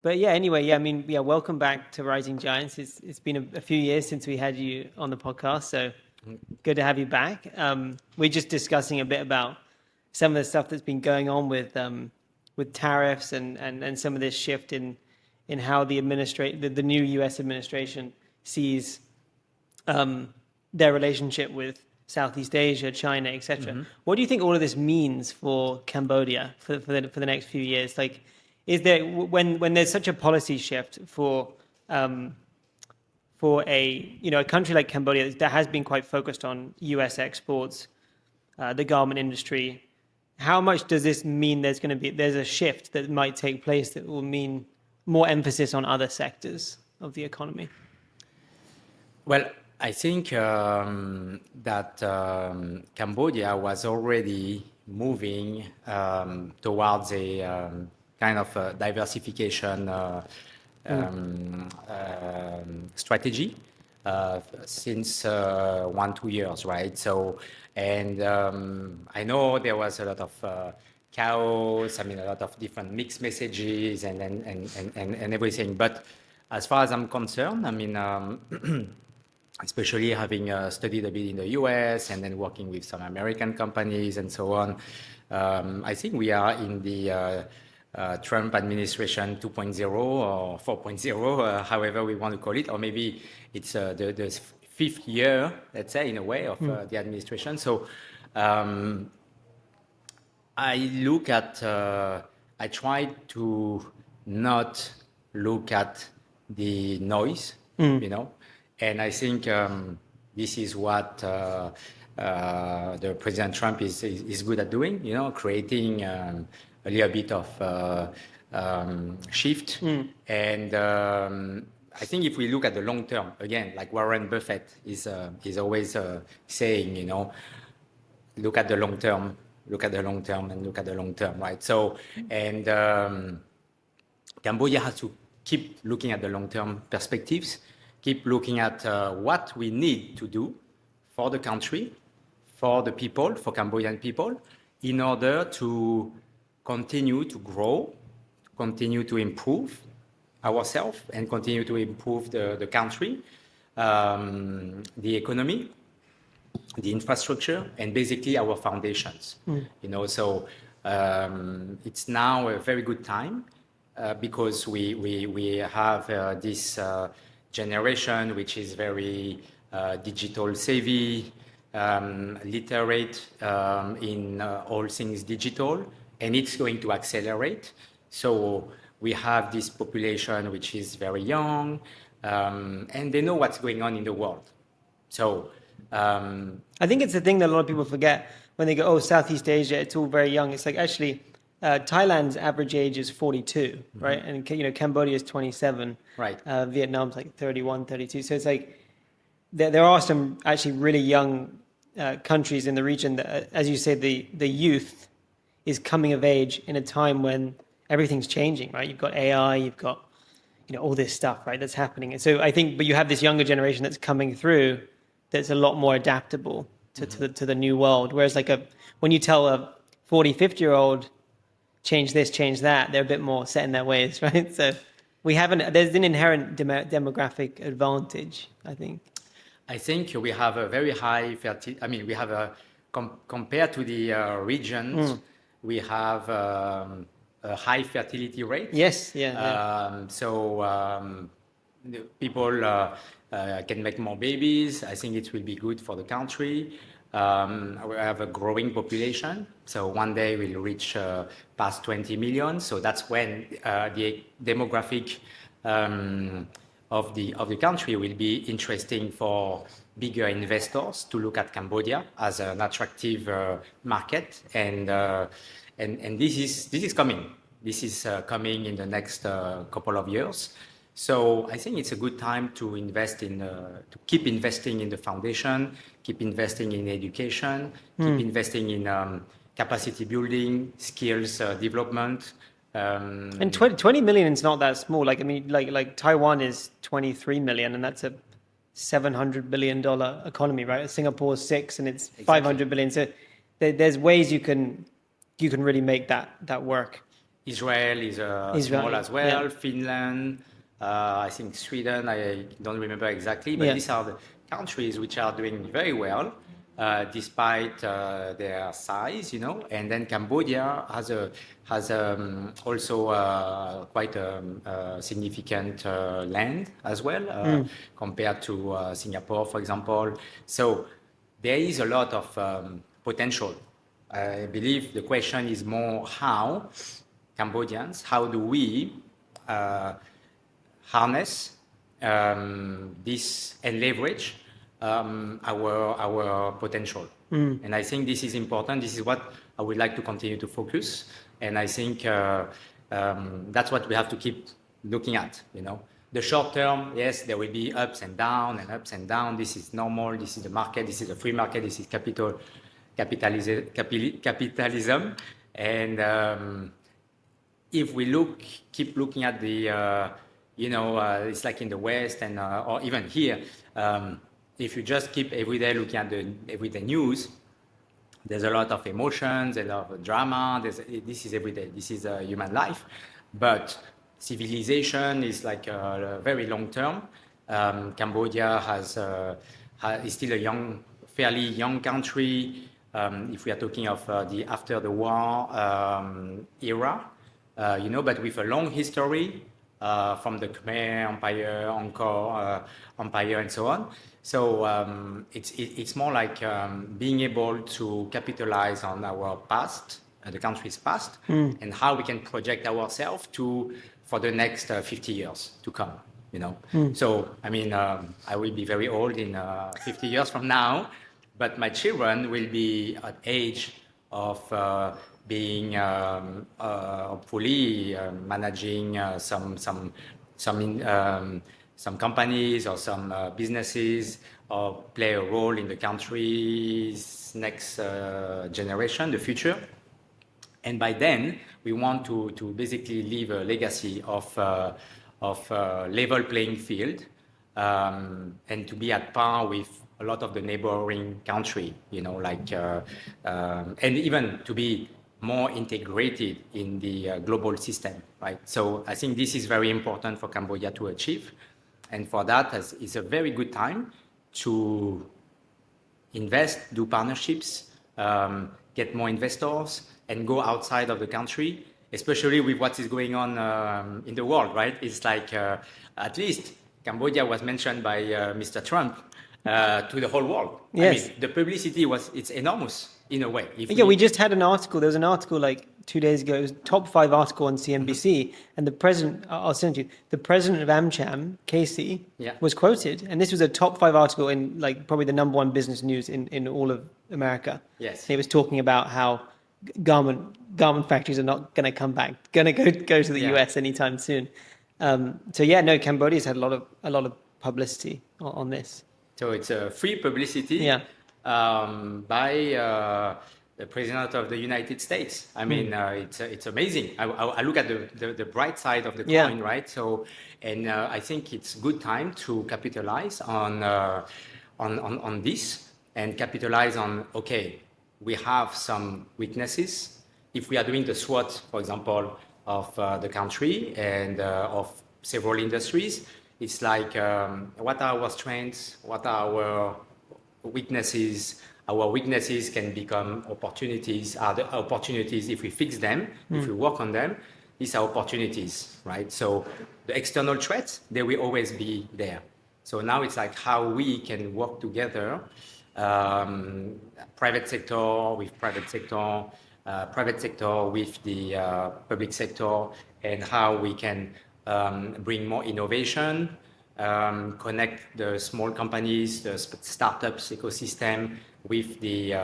But yeah, anyway, yeah, I mean, yeah, welcome back to Rising Giants. It's been a few years since we had you on the podcast, so good to have you back. We're just discussing a bit about some of the stuff that's been going on with tariffs and some of this shift in how the new U.S. administration sees their relationship with Southeast Asia, China, etc. What do you think all of this means for Cambodia for the next few years? Like, is there when there's such a policy shift for a country like Cambodia that has been quite focused on U.S. exports, the garment industry, how much does this mean there's a shift that might take place that will mean more emphasis on other sectors of the economy? Well, I think that Cambodia was already moving towards a kind of diversification strategy since 1-2 years, right? So, and I know there was a lot of chaos. I mean, a lot of different mixed messages and everything. But as far as I'm concerned, I mean, especially having studied a bit in the US and then working with some American companies and so on, I think we are in the Trump administration 2.0 or 4.0, however we want to call it, or maybe it's the fifth year, let's say, in a way, of the administration. So I try to not look at the noise, and I think this is what the President Trump is good at doing, creating a little bit of shift. And I think if we look at the long term, again, like Warren Buffett is always saying, look at the long term, look at the long term, and look at the long term, right? So, and Cambodia has to keep looking at the long term perspectives, keep looking at what we need to do for the country, for the people, for Cambodian people, in order to continue to grow, continue to improve ourselves, and continue to improve the country, the economy, the infrastructure, and basically our foundations. So it's now a very good time because we have this generation which is very digital savvy, literate in all things digital, and it's going to accelerate. So we have this population which is very young, and they know what's going on in the world. So I think it's the thing that a lot of people forget when they go, oh, Southeast Asia, it's all very young. It's like actually Thailand's average age is 42, right? And Cambodia is 27. Right. Vietnam's like 31, 32. So it's like there are some actually really young countries in the region that, as you said, the youth is coming of age in a time when everything's changing, right? You've got AI, you've got all this stuff, right? That's happening. And so I think, but you have this younger generation that's coming through that's a lot more adaptable to the new world. Whereas when you tell a 40, 50-year-old change this, change that, they're a bit more set in their ways, right? So there's an inherent demographic advantage, I think. I think we have a very high fertility. I mean, we have compared to the regions, we have a high fertility rate. Yes, yeah. So people can make more babies. I think it will be good for the country. We have a growing population. So one day we'll reach past 20 million. So that's when the demographic of the country will be interesting for bigger investors to look at Cambodia as an attractive market, and this is coming. This is coming in the next couple of years. So I think it's a good time to keep investing in the foundation, keep investing in education, keep investing in capacity building, skills development. And 20 million is not that small. Like Taiwan is 23 million, and that's a $700 billion economy, right? Singapore is 6, and it's exactly $500 billion. So there's ways you can really make that work. Israel is Israel, small as well. yeah. Finland, I think Sweden, I don't remember exactly, but Yeah. these are the countries which are doing very well despite their size, And then Cambodia has also quite significant land as well compared to Singapore, for example. So there is a lot of potential. I believe the question is more how Cambodians, how do we harness this and leverage our potential. And I think this is important. This is what I would like to continue to focus. And I think that's what we have to keep looking at. The short term, yes, there will be ups and downs and ups and downs. This is normal. This is the market. This is a free market. This is capitalism. And if we keep looking at the, it's like in the West and or even here, if you just keep every day looking at the everyday news, there's a lot of emotions, a lot of drama. This is every day. This is human life, but civilization is like very long term. Cambodia is still a fairly young country. If we are talking of the after the war era. But with a long history from the Khmer Empire, Angkor Empire, and so on. So it's more like being able to capitalize on our past, the country's past, and how we can project ourselves for the next 50 years to come. So I mean, I will be very old in 50 years from now, but my children will be at age of being hopefully managing some companies or some businesses, or play a role in the country's next generation, the future. And by then, we want to basically leave a legacy of level playing field and to be at par with a lot of the neighboring country, and even to be more integrated in the global system, right? So I think this is very important for Cambodia to achieve. And for that, it's a very good time to invest, do partnerships, get more investors, and go outside of the country, especially with what is going on in the world, right? It's like, at least Cambodia was mentioned by Mr. Trump to the whole world. Yes. I mean, the publicity it's enormous in a way. We just had an article. There was an article like 2 days ago. It was top 5 article on CNBC, and the president, I'll send you, the president of AmCham, Casey, was quoted, and this was a top 5 article in like probably the number 1 business news in all of America. Yes. And it was talking about how garment factories are not going to come back, going to go to the US anytime soon. Cambodia's had a lot of publicity on this. So it's a free publicity by the President of the United States. I mean, it's amazing. I look at the bright side of the coin, right? So, and I think it's good time to capitalize on this and capitalize on, okay, we have some weaknesses. If we are doing the SWOT, for example, of the country and of several industries, it's like, what are our strengths? What are our weaknesses? Our weaknesses can become opportunities. Are the opportunities if we fix them, if we work on them? These are opportunities, right? So the external threats, they will always be there. So now it's like how we can work together, private sector with private sector with the public sector, and how we can bring more innovation, connect the small companies, the startups ecosystem with the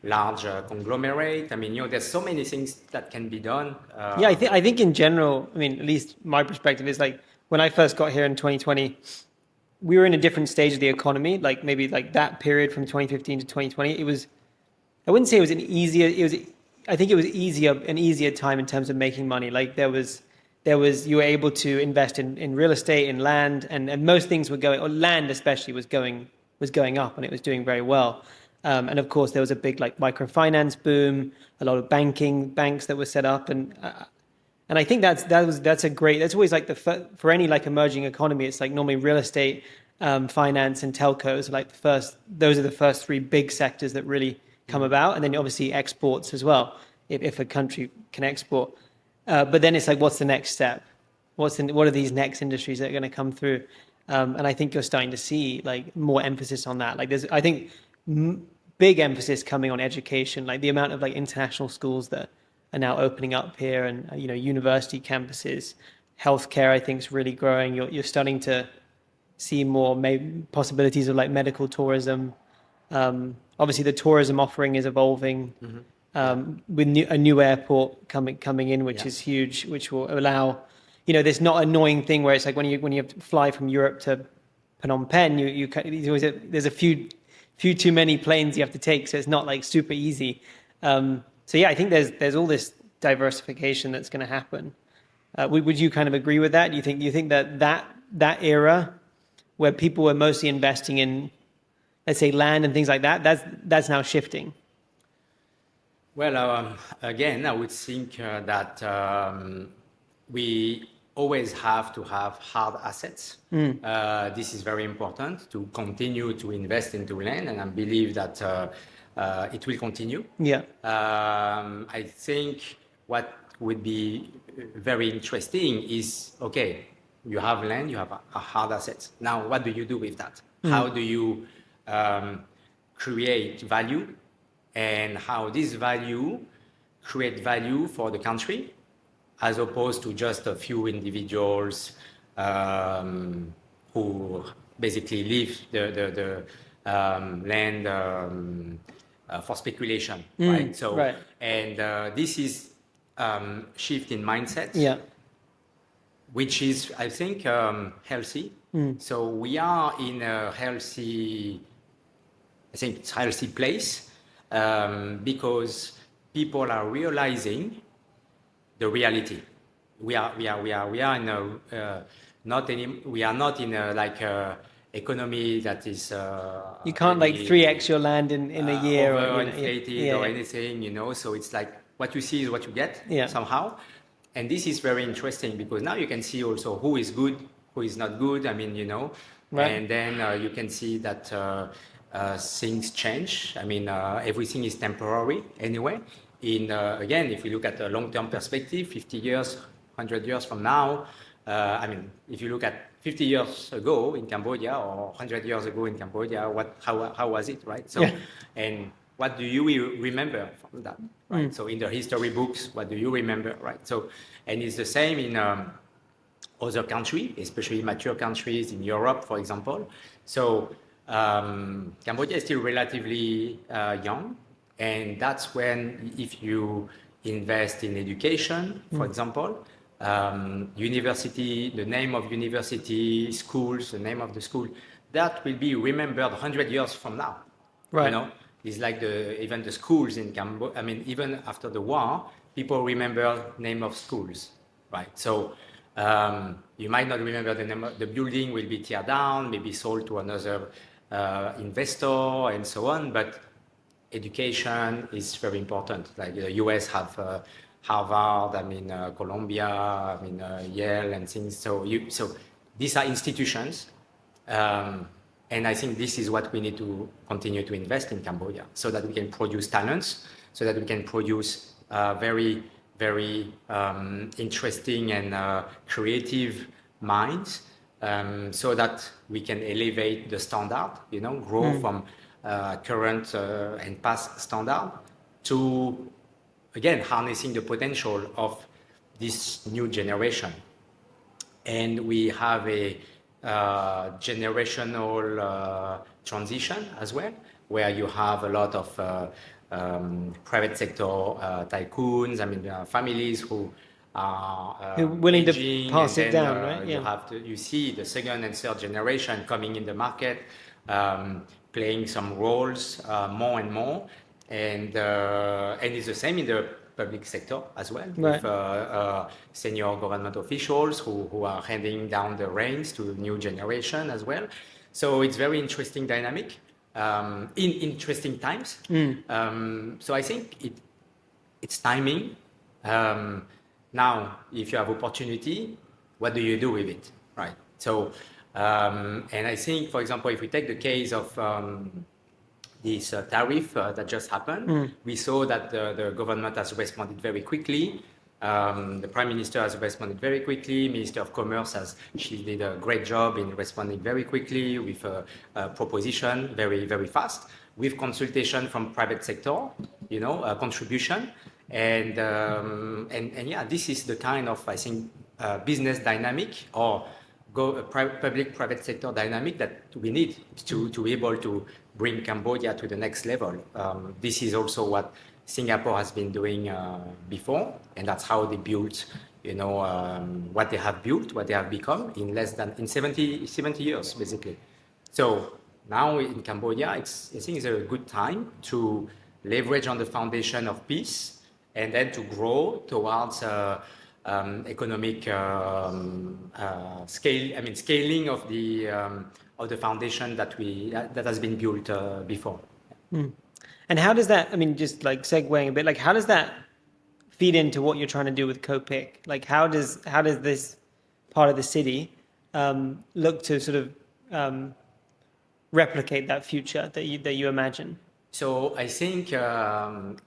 large conglomerate. I mean, there's so many things that can be done. I think in general, I mean, at least my perspective is like when I first got here in 2020, we were in a different stage of the economy. Like maybe like that period from 2015 to 2020, it was, I wouldn't say it was an easier time in terms of making money. Like there was, you were able to invest in real estate, in land, and most things were going, or land especially was going up, and it was doing very well. And of course, there was a big like microfinance boom, a lot of banks that were set up, and And I think that's always like for any like emerging economy, it's like normally real estate, finance, and telcos are like those are the first three big sectors that really come about, and then obviously exports as well, if a country can export. But then it's like, what's the next step? What are these next industries that are going to come through? And I think you're starting to see like more emphasis on that. Like I think big emphasis coming on education, like the amount of like international schools that are now opening up here, and university campuses. Healthcare, I think, is really growing. You're starting to see more maybe possibilities of like medical tourism. Obviously, the tourism offering is evolving with a new airport coming in, which is huge, which will allow, this not annoying thing where it's like when you have to fly from Europe to Phnom Penh, there's a few too many planes you have to take, so it's not like super easy. So yeah, I think there's all this diversification that's going to happen. Would you kind of agree with that? Do you think that era where people were mostly investing in, let's say, land and things like that, that's now shifting? Well, again, I would think that we always have to have hard assets. This is very important to continue to invest into land, and I believe that it will continue. Yeah. I think what would be very interesting is, okay, you have land, you have a hard assets. Now, what do you do with that? How do you create value, and how this value create value for the country, as opposed to just a few individuals who basically leave the land for speculation, right? So, right. And this is shift in mindset, which is, I think, healthy. So we are in a healthy, I think it's healthy place, because people are realizing the reality. We are in a we are not in a like a economy that is you can't like 3x your land in a year, or inflated or anything, so it's like what you see is what you get somehow. And this is very interesting because now you can see also who is good, who is not good. I mean, right. And then you can see that things change. I mean, everything is temporary anyway. Again, if we look at the long-term perspective, 50 years, 100 years from now, I mean, if you look at 50 years ago in Cambodia or 100 years ago in Cambodia, how was it, right? So, and what do you remember from that, right? So in the history books, what do you remember, right? So, and it's the same in other countries, especially mature countries in Europe, for example. So Cambodia is still relatively young, and that's when, if you invest in education, for example, university, the name of university, schools, the name of the school, that will be remembered 100 years from now. Right. It's like even the schools in Cambodia. I mean, even after the war, people remember name of schools, right? So you might not remember the name. The building will be teared down, maybe sold to another investor, and so on. But education is very important. Like the US have Harvard, I mean Columbia, I mean Yale, and things. So these are institutions. And I think this is what we need to continue to invest in Cambodia, so that we can produce talents, so that we can produce very, very interesting and creative minds, so that we can elevate the standard, grow from current and past standard to, again, harnessing the potential of this new generation. And we have a generational transition as well, where you have a lot of private sector tycoons, I mean families who are willing aging, to pass it then, down, right? You see the second and third generation coming in the market, playing some roles more and more, and it's the same in the public sector as well, right. With senior government officials who are handing down the reins to new generation as well. So it's very interesting dynamic in interesting times. So I think it's timing. Now, if you have opportunity, what do you do with it, right? So, and I think, for example, if we take the case of this tariff that just happened, we saw that the government has responded very quickly. The Prime Minister has responded very quickly. Minister of Commerce she did a great job in responding very quickly with a proposition very, very fast, with consultation from private sector, contribution. And yeah, this is the kind of, I think, business dynamic or public-private sector dynamic that we need to be able to bring Cambodia to the next level. This is also what Singapore has been doing before, and that's how they built, what they have built, what they have become in 70 years, basically. So now in Cambodia, I think it's a good time to leverage on the foundation of peace and then to grow towards economic scaling of the foundation that has been built before. And how does that, just like segueing a bit, like how does that feed into what you're trying to do with COPIC? Like how does this part of the city look to sort of replicate that future that you imagine? So I think last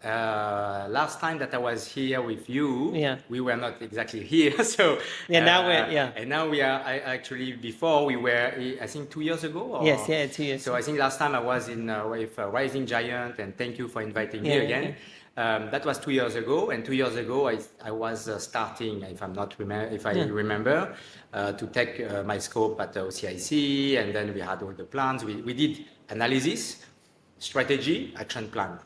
time that I was here with you, we were not exactly here. So now and now we are actually. Before we were, I think 2 years ago. Or, 2 years. So I think last time I was in with Rising Giant, and thank you for inviting me again. That was 2 years ago, and 2 years ago I was starting, if I remember, to take my scope at OCIC, and then we had all the plans. We did analysis. Strategy, action plan.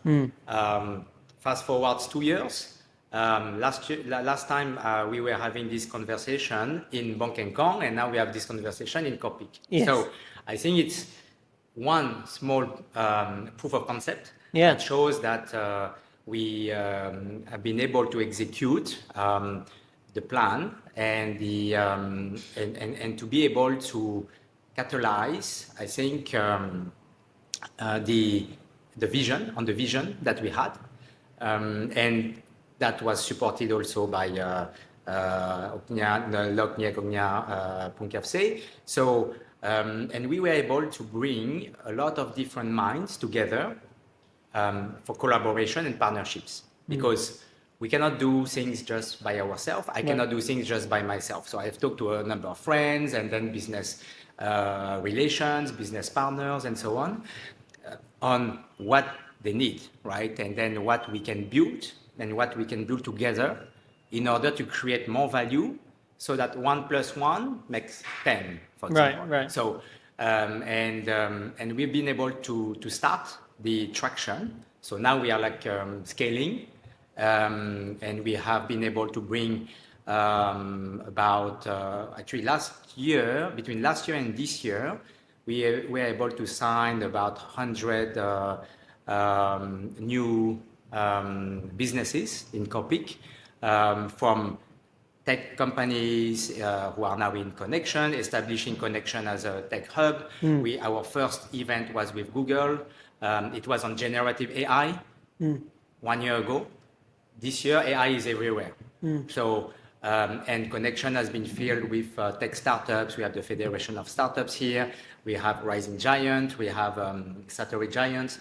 Fast forwards 2 years. Last time we were having this conversation in Bangkok, and now we have this conversation in COPIC. Yes. So I think it's one small proof of concept that shows that we have been able to execute the plan and to be able to catalyze, I think. The vision that we had, and that was supported also by So, and we were able to bring a lot of different minds together for collaboration and partnerships, because we cannot do things just by ourselves. I cannot do things just by myself. So I've talked to a number of friends and then business relations, business partners, and so on what they need, right? And then what we can build and what we can build together in order to create more value, so that 1 + 1 makes 10, for example. Right. So, and we've been able to start the traction. So now we are scaling, and we have been able to bring actually between last year and this year, we were able to sign about 100 new businesses in COPIC, from tech companies who are now in Connection, establishing Connection as a tech hub. Our first event was with Google. It was on generative AI 1 year ago. This year, AI is everywhere. So, and Connection has been filled with tech startups. We have the Federation of Startups here. We have Rising Giant. We have Satori Giants,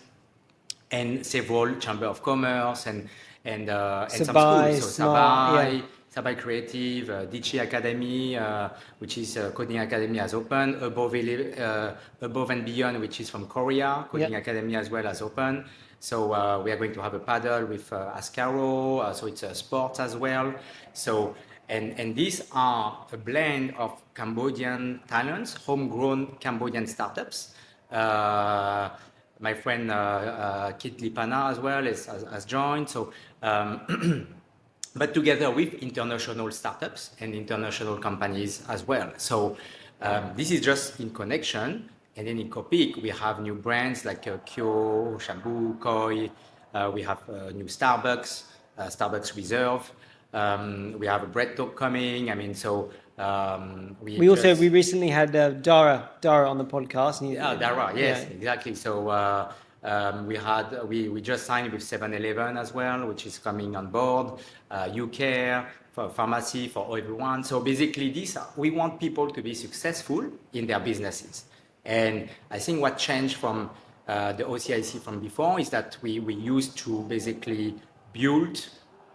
and several Chamber of Commerce and some schools. So Sabai Creative, Dichi Academy, which is Coding Academy, has opened. Above and Beyond, which is from Korea, Coding Academy as well, has opened. So we are going to have a paddle with Ascaro, so it's sports as well. So and these are a blend of Cambodian talents, homegrown Cambodian startups. My friend Kit Lipana as well has joined. So, but together with international startups and international companies as well. So this is just in Connection. And then in COPIC, we have new brands like Kyo, Shabu, Koi. We have new Starbucks, Starbucks Reserve. We have a bread talk coming. We recently had Dara on the podcast. Dara, yes, exactly. So we just signed with 7-Eleven as well, which is coming on board. UCare for pharmacy, for everyone. So basically, we want people to be successful in their businesses. And I think what changed from the OCIC from before is that we used to basically build,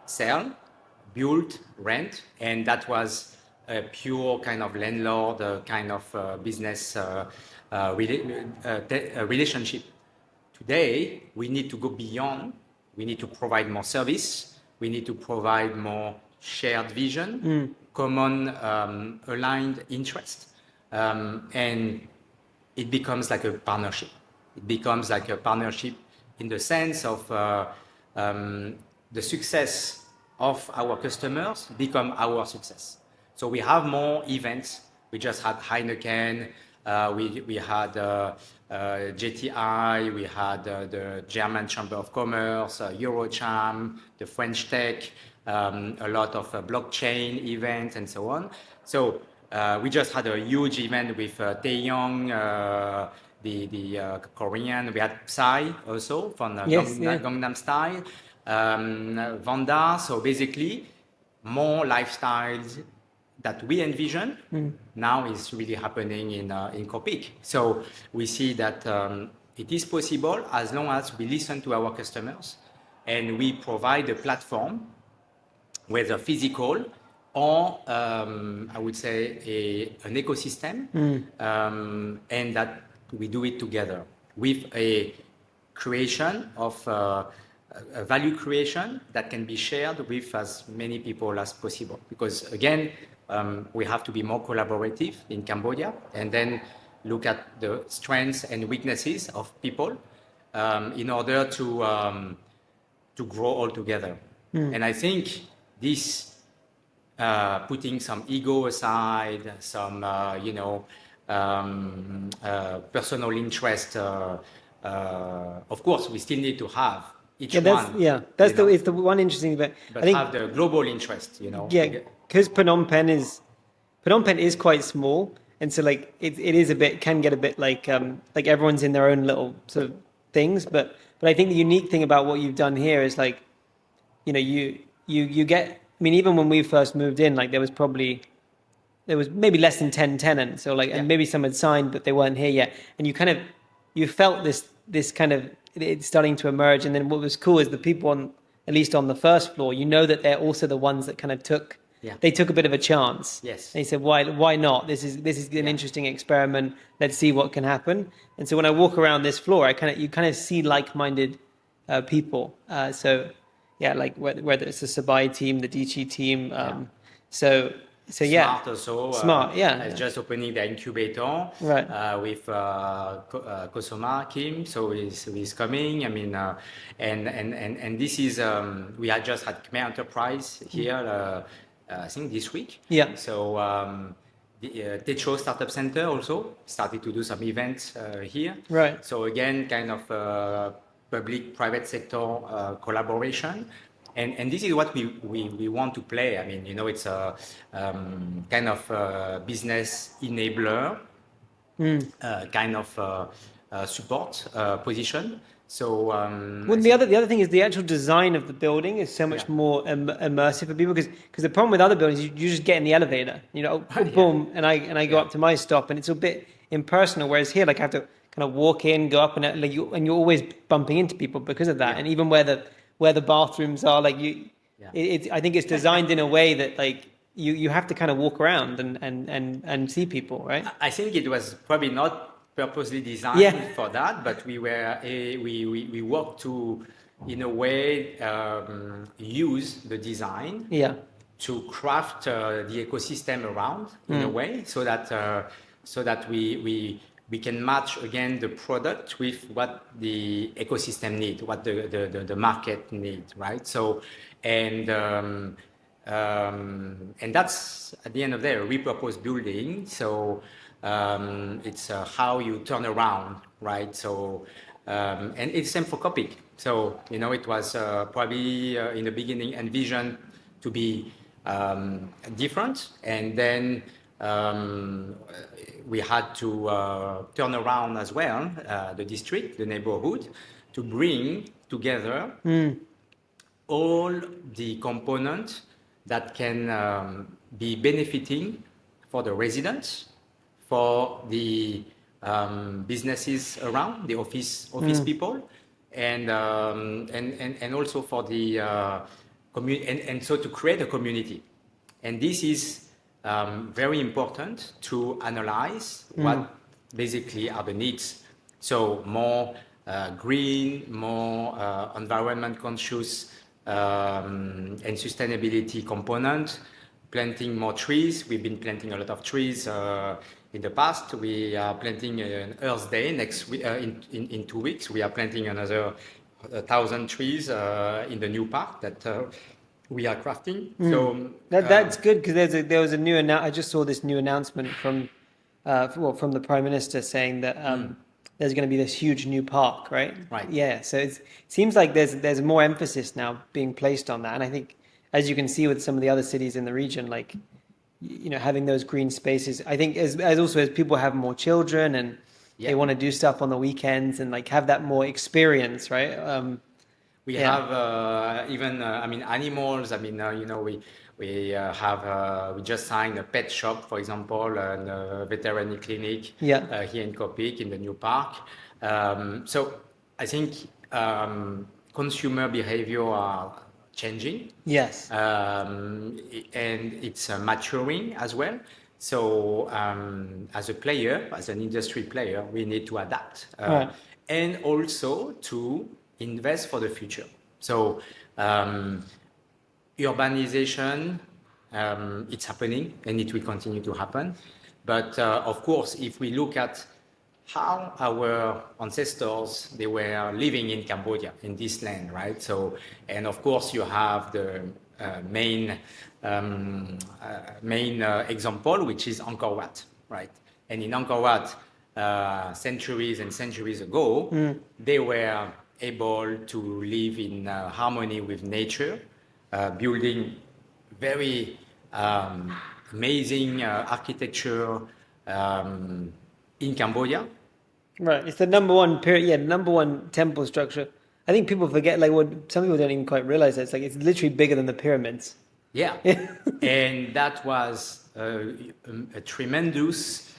sell, build, rent, and that was a pure kind of landlord kind of business relationship. Today, we need to go beyond. We need to provide more service. We need to provide more shared vision, common aligned interest, and it becomes like a partnership. It becomes like a partnership in the sense of the success of our customers become our success. So we have more events. We just had Heineken, we had JTI, we had the German Chamber of Commerce, Eurocham, the French Tech, a lot of blockchain events and so on. So we just had a huge event with Taeyong, the Korean. We had Psy also from Gangnam Style, Vanda. So basically, more lifestyles that we envision now is really happening in Copic. So we see that it is possible as long as we listen to our customers and we provide a platform, whether physical or I would say an ecosystem, and that we do it together with a creation of a value creation that can be shared with as many people as possible. Because again, we have to be more collaborative in Cambodia and then look at the strengths and weaknesses of people in order to grow all together. And I think this putting some ego aside, some personal interest. Of course, we still need to have each one. It's the one interesting bit. But I think, have the global interest, Yeah, because Phnom Penh is quite small, and so like it is a bit, can get a bit like everyone's in their own little sort of things. But I think the unique thing about what you've done here is like, you get. I mean, even when we first moved in, like there was maybe less than 10 tenants. So like, and maybe some had signed, but they weren't here yet. And you felt this kind of, it's starting to emerge. And then what was cool is the people at least on the first floor, that they're also the ones that kind of took a bit of a chance. Yes. They said, why not? This is an interesting experiment. Let's see what can happen. And so when I walk around this floor, you kind of see like-minded people. Like whether it's the Sabai team, the Dichi team. So Smart also. Smart, It's just opening the incubator with Kosoma Kim. So he's coming. I mean, and this is we had just had Khmer Enterprise here. I think this week. Yeah. So the Techo Startup Center also started to do some events here. Right. So again, kind of public-private sector collaboration. And this is what we want to play. I mean, it's a kind of business enabler, kind of support position. So the other thing is the actual design of the building is so much more immersive for people because the problem with other buildings, you just get in the elevator, boom, and I go up to my stop, and it's a bit impersonal. Whereas here, like I have to kind of walk in, go up, and you're always bumping into people because of that. And even where the bathrooms are, like I think it's designed in a way that like you have to kind of walk around and see people, right? I think it was probably not purposely designed for that, but we worked to, in a way, use the design to craft the ecosystem around in a way, so that we can match again the product with what the ecosystem needs, what the market needs, right? So and that's at the end of the day a repurposed building. So it's how you turn around, right? So and it's same for Copic. So it was probably in the beginning envisioned to be different, and then we had to turn around as well the district, the neighborhood, to bring together all the components that can be benefiting for the residents, for the businesses around, the office people, and also for the community, and so to create a community. And this is very important to analyze what basically are the needs. So more green, more environment conscious and sustainability component, planting more trees. We've been planting a lot of trees in the past. We are planting an Earth Day next week, in 2 weeks. We are planting another 1,000 trees in the new park that we are crafting. So that's good, because there was a new I just saw this new announcement from the Prime Minister saying that there's going to be this huge new park, right? Right. Yeah. So it seems like there's more emphasis now being placed on that, and I think, as you can see with some of the other cities in the region, like, you know, having those green spaces. I think as people have more children and they want to do stuff on the weekends and like have that more experience, right? We have even I mean animals. I mean you know, we just signed a pet shop, for example, and a veterinary clinic here in Copic in the new park. So I think consumer behavior are changing. Yes. And it's maturing as well. So as a player, as an industry player, we need to adapt and also to invest for the future. So urbanization, it's happening and it will continue to happen. But of course, if we look at how our ancestors, they were living in Cambodia, in this land, right? So, and of course you have the main example, which is Angkor Wat, right? And in Angkor Wat, centuries and centuries ago, they were able to live in harmony with nature, building very amazing architecture in Cambodia. Right, it's the number one temple structure. I think people forget, like, what some people don't even quite realize that it's like it's literally bigger than the pyramids. Yeah, and that was a tremendous,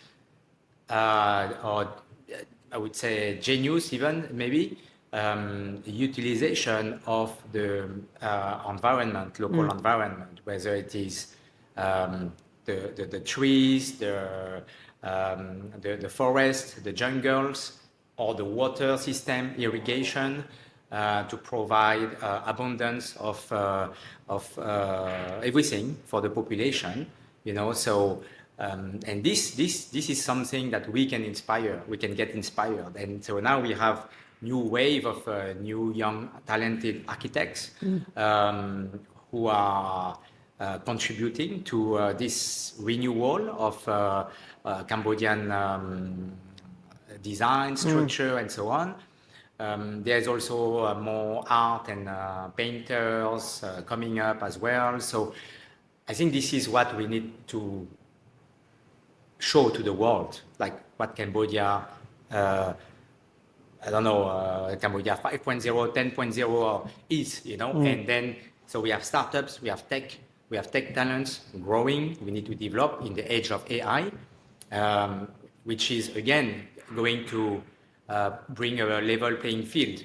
or I would say genius, even maybe utilization of the environment, local environment, whether it is the trees, the forest, the jungles, or the water system, irrigation, to provide abundance of everything for the population, you know. So and this is something that we can inspire. We can get inspired, and so now we have new wave of new young talented architects who are contributing to this renewal of Cambodian design, structure, and so on. There's also more art and painters coming up as well. So I think this is what we need to show to the world, like what Cambodia, I don't know, Cambodia 5.0, 10.0 is, you know. And then, so we have startups, we have tech talents growing. We need to develop in the age of AI, which is again going to bring a level playing field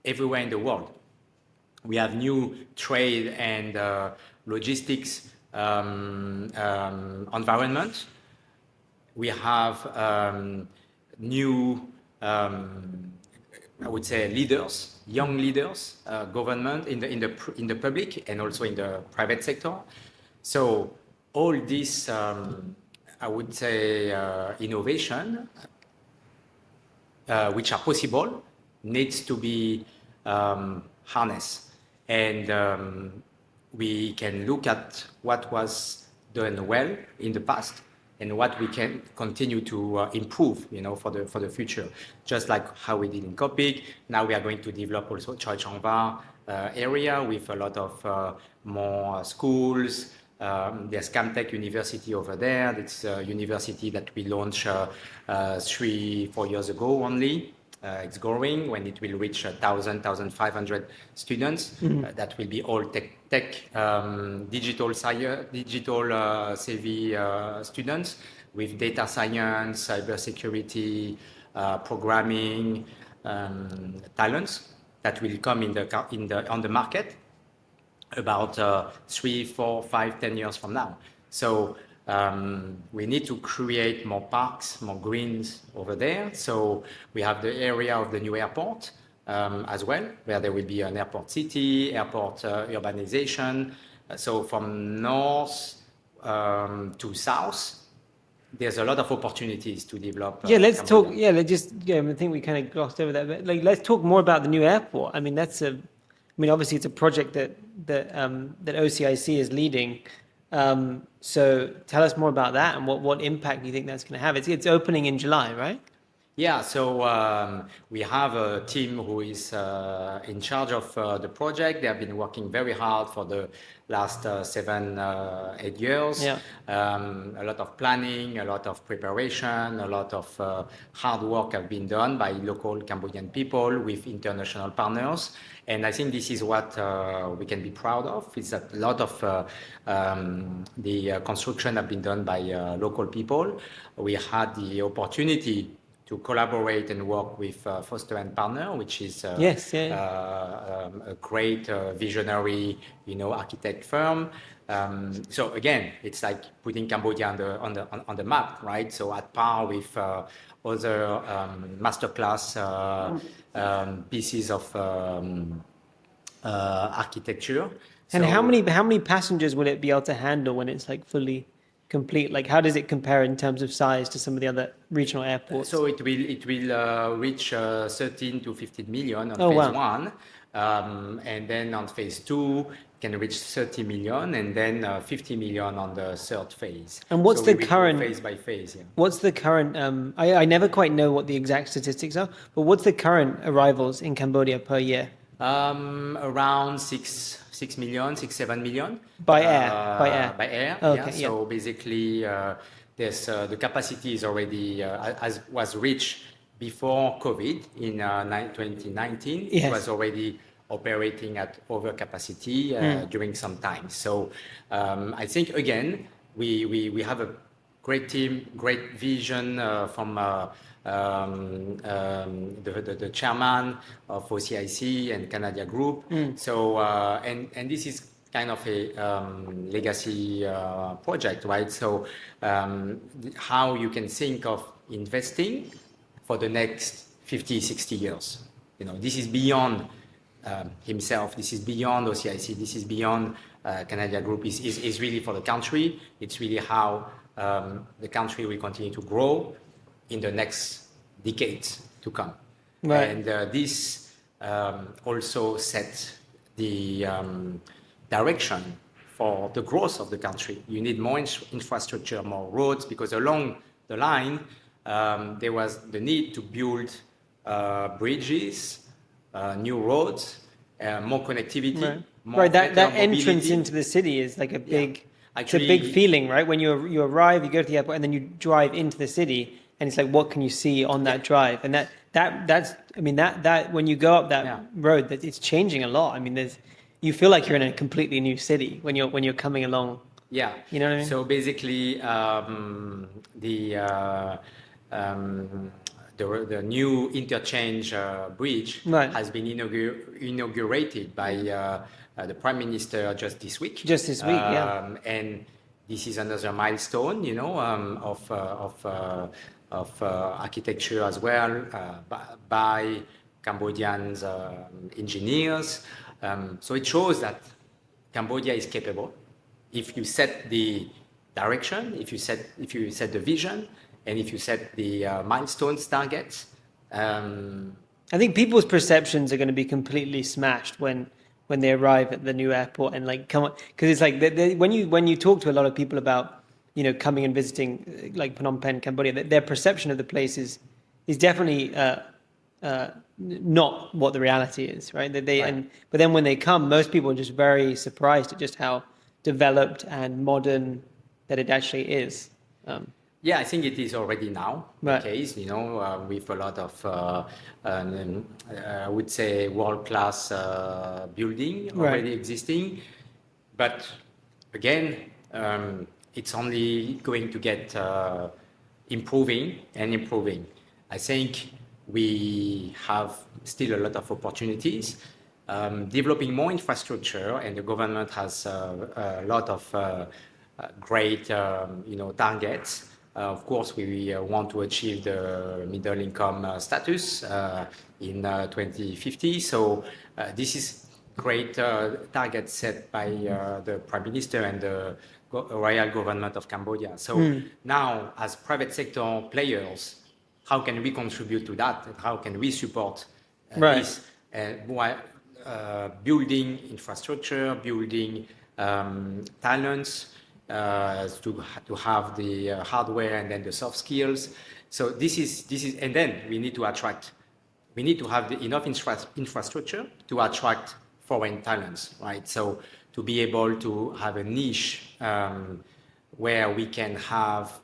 everywhere in the world. We have new trade and logistics environment. We have new, I would say, leaders, young leaders, government in the public and also in the private sector. So all this, I would say, innovation, which are possible, needs to be harnessed. And we can look at what was done well in the past and what we can continue to improve, you know, for the future. Just like how we did in Copic, now we are going to develop also Choi Chong Va area with a lot of more schools. There's Camtech University over there. It's a university that we launched 3-4 years ago only. it's growing. When it will reach 1,000, 1,500 students, that will be all digital savvy students with data science, cybersecurity, programming talents that will come on the market about 3, 4, 5, 10 years from now. So we need to create more parks, more greens over there. So we have the area of the new airport as well, where there will be an airport city, airport urbanization. So from north to south, there's a lot of opportunities to develop. Let's Cambodia. talk. I think we kind of glossed over that. But let's talk more about the new airport. I mean, obviously it's a project that OCIC is leading. So tell us more about that and what impact you think that's going to have. It's opening in July, right? Yeah, so we have a team who is in charge of the project. They have been working very hard for the last 7, 8 years. Yeah. A lot of planning, a lot of preparation, a lot of hard work have been done by local Cambodian people with international partners. And I think this is what we can be proud of, is that a lot of the construction have been done by local people. We had the opportunity to collaborate and work with Foster & Partner, which is a great visionary, architect firm. So again, it's like putting Cambodia on the map, right? So at par with other masterclass pieces of architecture. And how many passengers will it be able to handle when it's like fully complete? Like, how does it compare in terms of size to some of the other regional airports? So it will reach 13 to 15 million on phase 1, and then on phase 2 can reach 30 million, and then 50 million on the third phase. And what's the current phase by phase? Yeah. What's the current? I never quite know what the exact statistics are, but what's the current arrivals in Cambodia per year? Around 6 million, 6, 7 million. By air? By air, okay, yeah. So basically, there's the capacity is already, as was reached before COVID in 2019. Yes. It was already operating at overcapacity during some time. So I think, again, we have a great team, great vision from the chairman of OCIC and Canada Group. So and this is kind of a legacy project, right? So how you can think of investing for the next 50, 60 years. This is beyond himself. This is beyond OCIC. This is beyond Canada Group. Is really for the country. It's really how the country will continue to grow in the next decades to come. Right. And this also sets the direction for the growth of the country. You need more infrastructure, more roads, because along the line, there was the need to build bridges, new roads, more connectivity. Right. More That mobility. entrance into the city is like a big, Actually, it's a big feeling, right? When you arrive, you go to the airport, and then you drive into the city, and it's like, what can you see on that drive? And that's when you go up that road, that it's changing a lot. I mean, you feel like you're in a completely new city when you're coming along. Yeah. You know what I mean? So basically, the new interchange bridge has been inaugurated by the Prime Minister just this week. Yeah. And this is another milestone, of architecture as well by Cambodians engineers. So it shows that Cambodia is capable if you set the direction, if you set the vision, and if you set the milestones, targets. I think people's perceptions are going to be completely smashed when they arrive at the new airport and come on, because it's like when you talk to a lot of people about coming and visiting like Phnom Penh, Cambodia, their perception of the place is definitely not what the reality is, right? But then when they come, most people are just very surprised at just how developed and modern that it actually is. Yeah, I think it is already now Right. the case, with a lot of, I would say, world-class building Right. already existing. But again, it's only going to get improving and improving. I think we have still a lot of opportunities. Developing more infrastructure, and the government has a lot of great, targets. Of course, we want to achieve the middle income status in 2050. So this is great target set by the Prime Minister and the royal government of Cambodia. So now, as private sector players, how can we contribute to that? And how can we support Right. this? While building infrastructure, building talents, to have the hardware and then the soft skills. So this is, and then we need to have enough infrastructure to attract foreign talents, right? So to be able to have a niche where we can have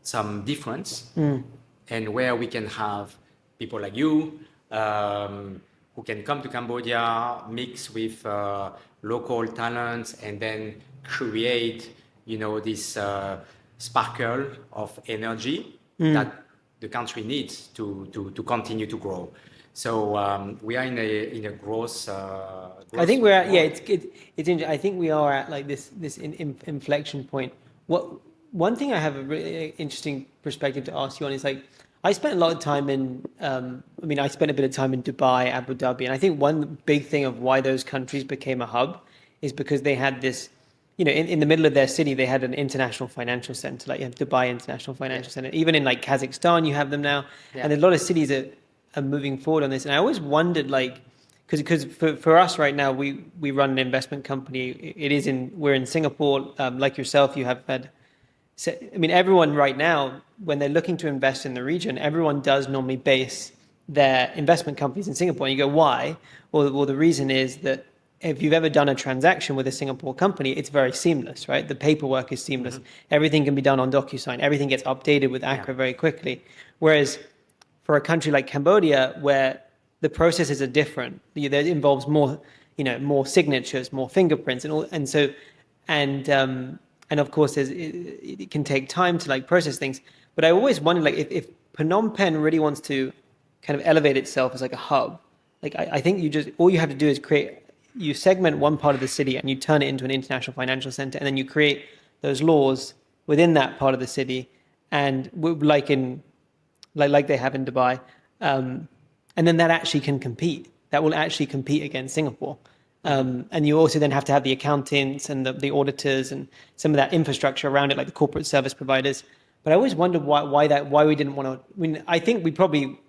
some difference and where we can have people like you who can come to Cambodia, mix with local talents, and then create, this sparkle of energy that the country needs to continue to grow. So we are in a growth. I think we're at, mode. yeah, it's interesting. I think we are at like this inflection point. One thing I have a really interesting perspective to ask you on is like, I spent a lot of time in, I spent a bit of time in Dubai, Abu Dhabi, and I think one big thing of why those countries became a hub is because they had this, in the middle of their city, they had an international financial center, like you have Dubai International Financial Center. Even in like Kazakhstan, you have them now, and a lot of cities are moving forward on this. And I always wondered, like, because for us right now, we run an investment company. We're in Singapore, like yourself, you have had. So, everyone right now, when they're looking to invest in the region, everyone does normally base their investment companies in Singapore. And you go, why? Well, the reason is that if you've ever done a transaction with a Singapore company, it's very seamless, right? The paperwork is seamless. Everything can be done on DocuSign. Everything gets updated with Accra very quickly. Whereas for a country like Cambodia, where the processes are different, that involves more, more signatures, more fingerprints, and of course, it can take time to like process things. But I always wondered, like, if Phnom Penh really wants to kind of elevate itself as like a hub, like I think all you have to do is you segment one part of the city and you turn it into an international financial center, and then you create those laws within that part of the city, and like they have in Dubai, and then that actually can compete. That will actually compete against Singapore. And you also then have to have the accountants and the auditors and some of that infrastructure around it, like the corporate service providers. But I always wondered why we didn't want to. I think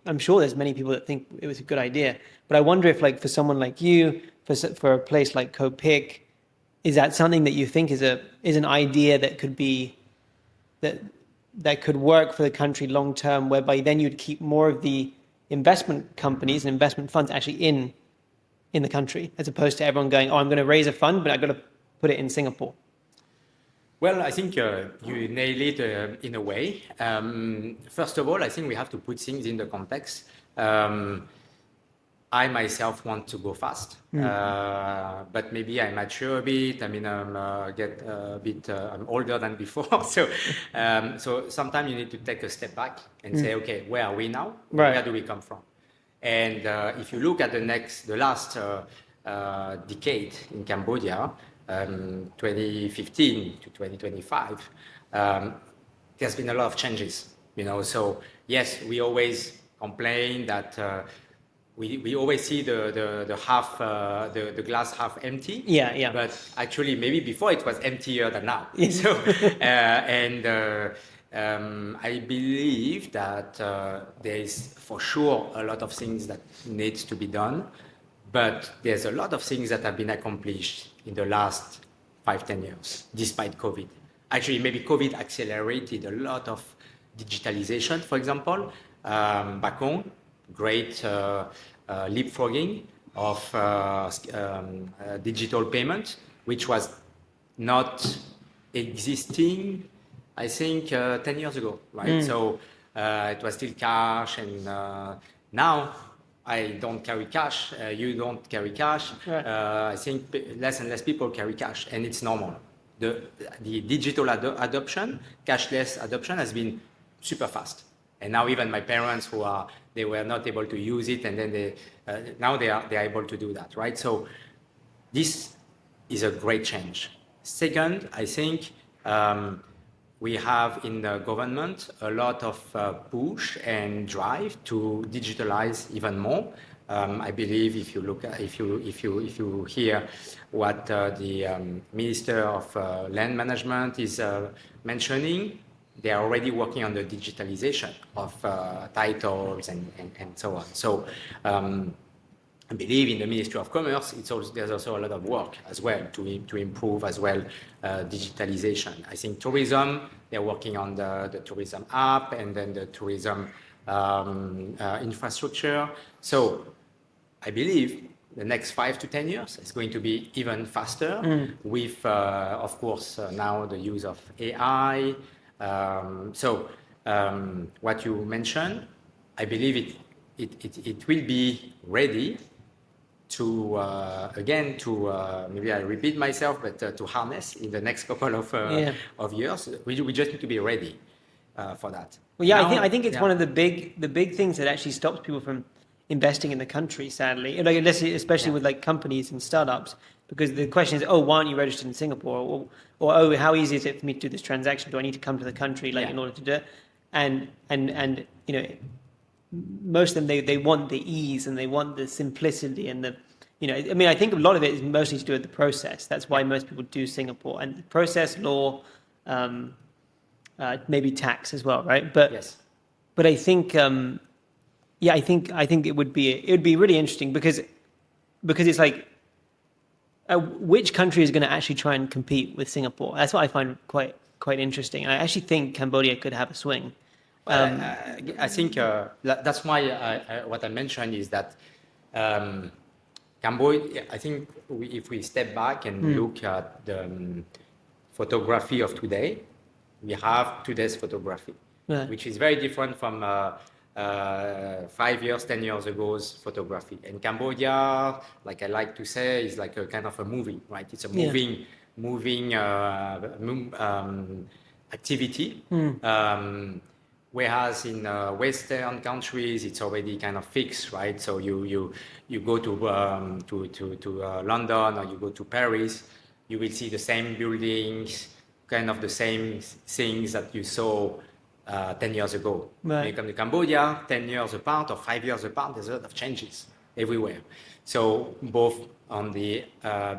I'm sure there's many people that think it was a good idea. But I wonder if, like, for someone like you, for a place like Copic, is that something that you think is an idea that could be that could work for the country long term, whereby then you'd keep more of the investment companies and investment funds actually in the country, as opposed to everyone going, I'm going to raise a fund, but I've got to put it in Singapore. Well, I think you nail it in a way. First of all, I think we have to put things in the context. I myself want to go fast, but maybe I mature a bit. I'm older than before. So sometimes you need to take a step back and say, okay, where are we now? Right. Where do we come from? And if you look at the last decade in Cambodia, 2015 to 2025, there's been a lot of changes. So yes, we always complain that we always see the glass half empty. Yeah. But actually, maybe before it was emptier than now. So I believe that there is for sure a lot of things that needs to be done, but there's a lot of things that have been accomplished in the last 5-10 years, despite COVID. Actually, maybe COVID accelerated a lot of digitalization, for example. Back home, great leapfrogging of digital payment, which was not existing I think 10 years ago, right? So it was still cash, and now I don't carry cash. You don't carry cash. Right. I think less and less people carry cash, and it's normal. The digital adoption, cashless adoption, has been super fast. And now even my parents, they were not able to use it, and then now they are able to do that, right? So this is a great change. Second, I think we have in the government a lot of push and drive to digitalize even more. I believe if you look at, if you hear what the Minister of Land Management is mentioning, they are already working on the digitalization of titles and so on. So I believe in the Ministry of Commerce, there's also a lot of work as well to improve as well digitalization. I think tourism, they're working on the tourism app and then the tourism infrastructure. So I believe the next 5 to 10 years is going to be even faster with, of course, now the use of AI. What you mentioned, I believe it will be ready to, again, maybe I repeat myself, but to harness in the next couple of years. We just need to be ready for that. Well, yeah, now, I think it's one of the big things that actually stops people from investing in the country, sadly, like, especially with like companies and startups, because the question is, oh, why aren't you registered in Singapore? Or oh, how easy is it for me to do this transaction? Do I need to come to the country in order to do it? And you know, most of them, they want the ease and they want the simplicity and the, you know, I mean, I think a lot of it is mostly to do with the process. That's why most people do Singapore, and the process, law, maybe tax as well, right? But yes. But I think, I think it would be really interesting because it's like, which country is going to actually try and compete with Singapore? That's what I find quite interesting. I actually think Cambodia could have a swing. I think that's why what I mentioned is that Cambodia, I think if we step back and look at the photography of today, we have today's photography, which is very different from 5 years, 10 years ago's photography. And Cambodia, like I like to say, is like a kind of a movie, right? It's a moving activity. Whereas in Western countries, it's already kind of fixed, right? So you go to London or you go to Paris, you will see the same buildings, kind of the same things that you saw 10 years ago. Right. When you come to Cambodia, 10 years apart or 5 years apart, there's a lot of changes everywhere. So both on the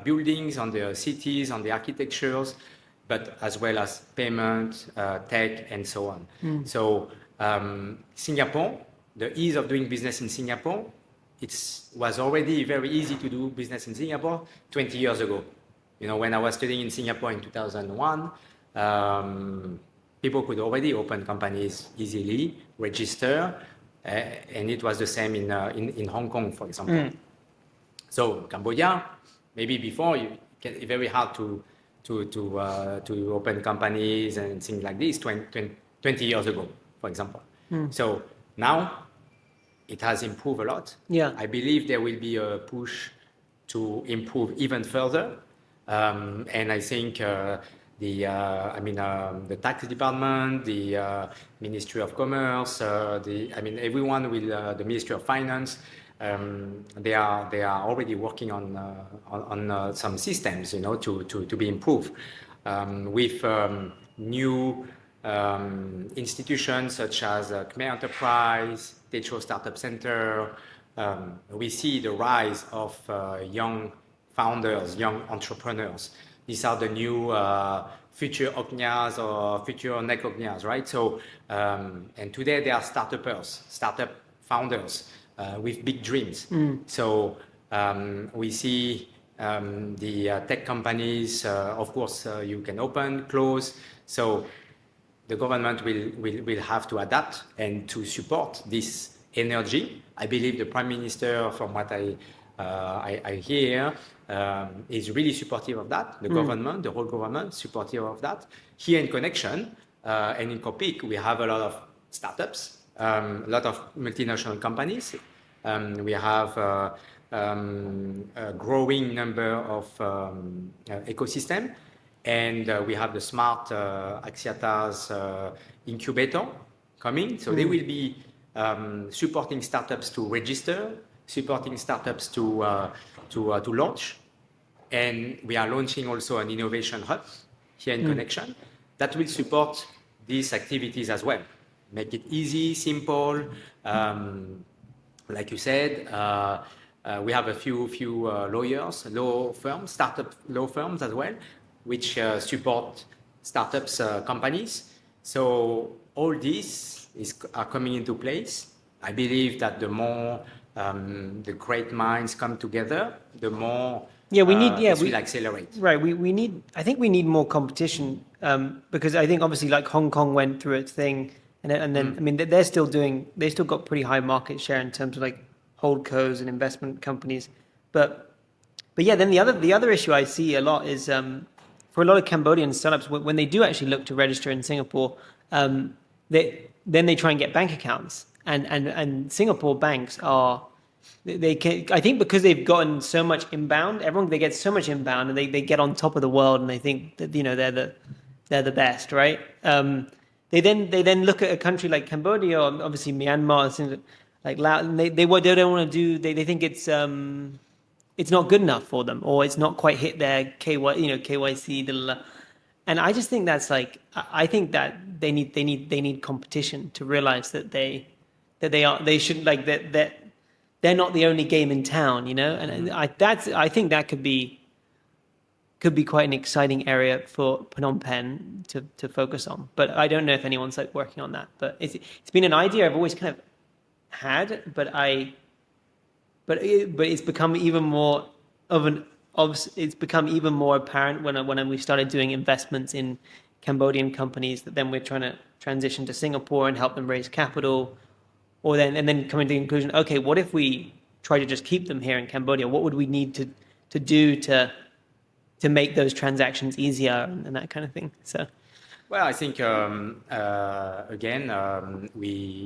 buildings, on the cities, on the architectures, but as well as payment, tech, and so on. So Singapore, the ease of doing business in Singapore, was already very easy to do business in Singapore 20 years ago. You know, when I was studying in Singapore in 2001, people could already open companies easily, register, and it was the same in Hong Kong, for example. So Cambodia, maybe before, it's very hard to open companies and things like this 20 years ago, for example. So now it has improved a lot. Yeah. I believe there will be a push to improve even further. And I think the tax department, the Ministry of Commerce, everyone will, the Ministry of Finance, they are already working on some systems, you know, to be improved with new institutions such as Khmer Enterprise, Techo Startup Center. We see the rise of young founders, young entrepreneurs. These are the new future Ognias or future Neck Ognias, right? So, and today they are startup founders with big dreams. So we see the tech companies, of course, you can open, close. So the government will have to adapt and to support this energy. I believe the Prime Minister, from what I hear, is really supportive of that. The government, the whole government, supportive of that. Here in Connection, and in Copic, we have a lot of startups, a lot of multinational companies. We have a growing number of ecosystem, and we have the smart Axiata's incubator coming. So they will be supporting startups to register, supporting startups to launch. And we are launching also an innovation hub here in Connection that will support these activities as well. Make it easy, simple. Like you said, we have a few lawyers, law firms, startup law firms as well, which support startups, companies. So all these are coming into place. I believe that the more the great minds come together, the more this will accelerate. Right. We need. I think we need more competition because I think obviously like Hong Kong went through its thing, and then I mean they're still doing. They still got pretty high market share in terms of like holdcos and investment companies, but yeah. Then the other issue I see a lot is for a lot of Cambodian startups when they do actually look to register in Singapore, they try and get bank accounts, and Singapore banks are. They can, I think because they've gotten so much inbound, they get so much inbound, and they get on top of the world, and they think that they're the best, right? They then look at a country like Cambodia, or obviously Myanmar, things like Laos, and they don't want to do. They think it's not good enough for them, or it's not quite hit their KYC. Blah, blah. And I just think that's like I think that they need competition to realize that they shouldn't like that. They're not the only game in town, and I think that could be quite an exciting area for Phnom Penh to focus on. But I don't know if anyone's like working on that. But it's been an idea I've always kind of had, but it's become even more it's become even more apparent when we started doing investments in Cambodian companies that then we're trying to transition to Singapore and help them raise capital. Or then coming to the conclusion, okay, what if we try to just keep them here in Cambodia? What would we need to do to make those transactions easier and that kind of thing? So, well, I think again,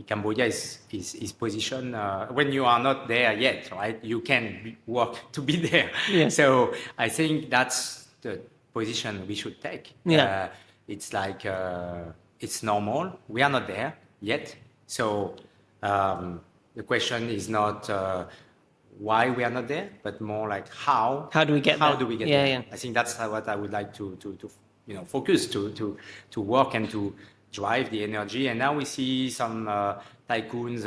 Cambodia is positioned when you are not there yet, right? You can work to be there. Yeah. So I think that's the position we should take. Yeah. It's like it's normal. We are not there yet, so. The question is not why we are not there, but more like how. How do we get there? there? Yeah. I think that's what I would like to focus to work and to drive the energy. And now we see some tycoons.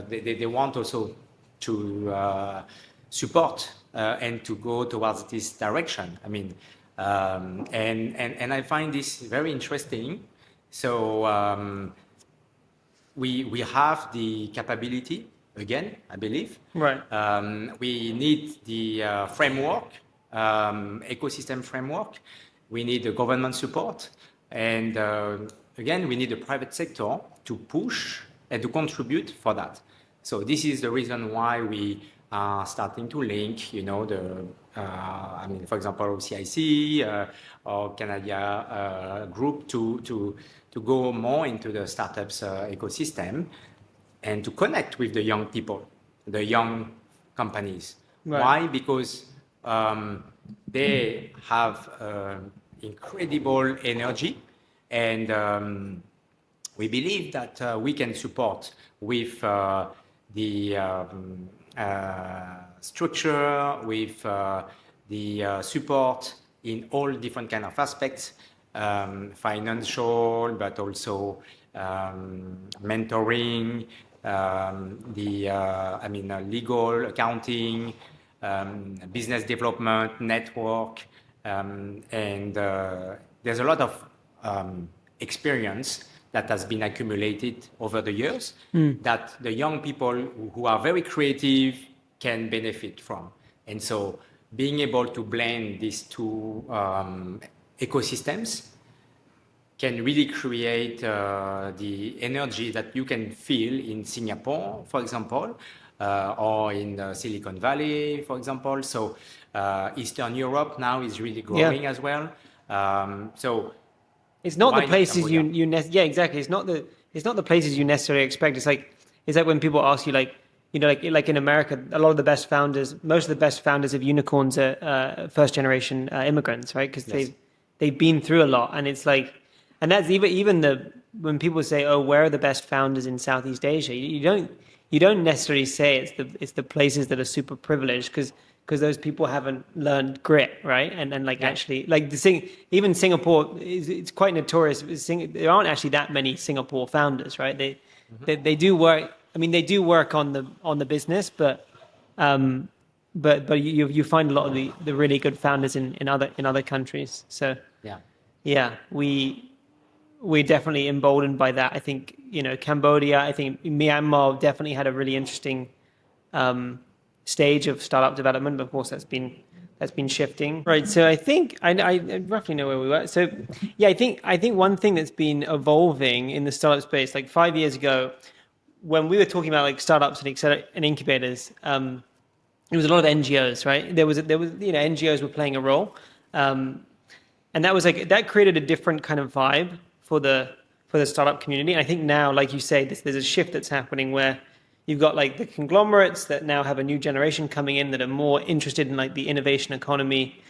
They want also to support and to go towards this direction. I mean, and I find this very interesting. So. We have the capability, again, I believe. Right. We need the framework, ecosystem framework. We need the government support. And again, we need the private sector to push and to contribute for that. So this is the reason why we are starting to link, for example, OCIC or Canada Group to go more into the startups ecosystem and to connect with the young people, the young companies. Right. Why? Because they have incredible energy, and we believe that we can support with the structure, with the support in all different kind of aspects. Financial, but also mentoring, legal, accounting, business development, network, and there's a lot of experience that has been accumulated over the years that the young people who are very creative can benefit from. And so being able to blend these two ecosystems can really create the energy that you can feel in Singapore, for example, or in Silicon Valley, for example. So Eastern Europe now is really growing as well. So It's not the Why not places Cambodia? yeah, exactly. It's not the places you necessarily expect. It's like when people ask you like, like in America, a lot of the best founders, most of the best founders of unicorns are first generation immigrants, right? Because Yes. they've been through a lot, and it's like, and that's even the when people say, oh, where are the best founders in Southeast Asia? You don't necessarily say it's the places that are super privileged because those people haven't learned grit, right? And like Yeah. actually like even Singapore it's quite notorious. There aren't actually that many Singapore founders, right? They do work. I mean, they do work on the business, um, but you find a lot of the really good founders in other countries. So Yeah. yeah, we're definitely emboldened by that. I think Cambodia. I think Myanmar definitely had a really interesting stage of startup development. But of course, that's been shifting. Right. So I think I roughly know where we were. So yeah, I think one thing that's been evolving in the startup space, like 5 years ago, when we were talking about like startups and incubators, it was a lot of NGOs, right? There was NGOs were playing a role, and that was like that created a different kind of vibe for the startup community. And I think now, like you say, there's a shift that's happening where you've got like the conglomerates that now have a new generation coming in that are more interested in like the innovation economy,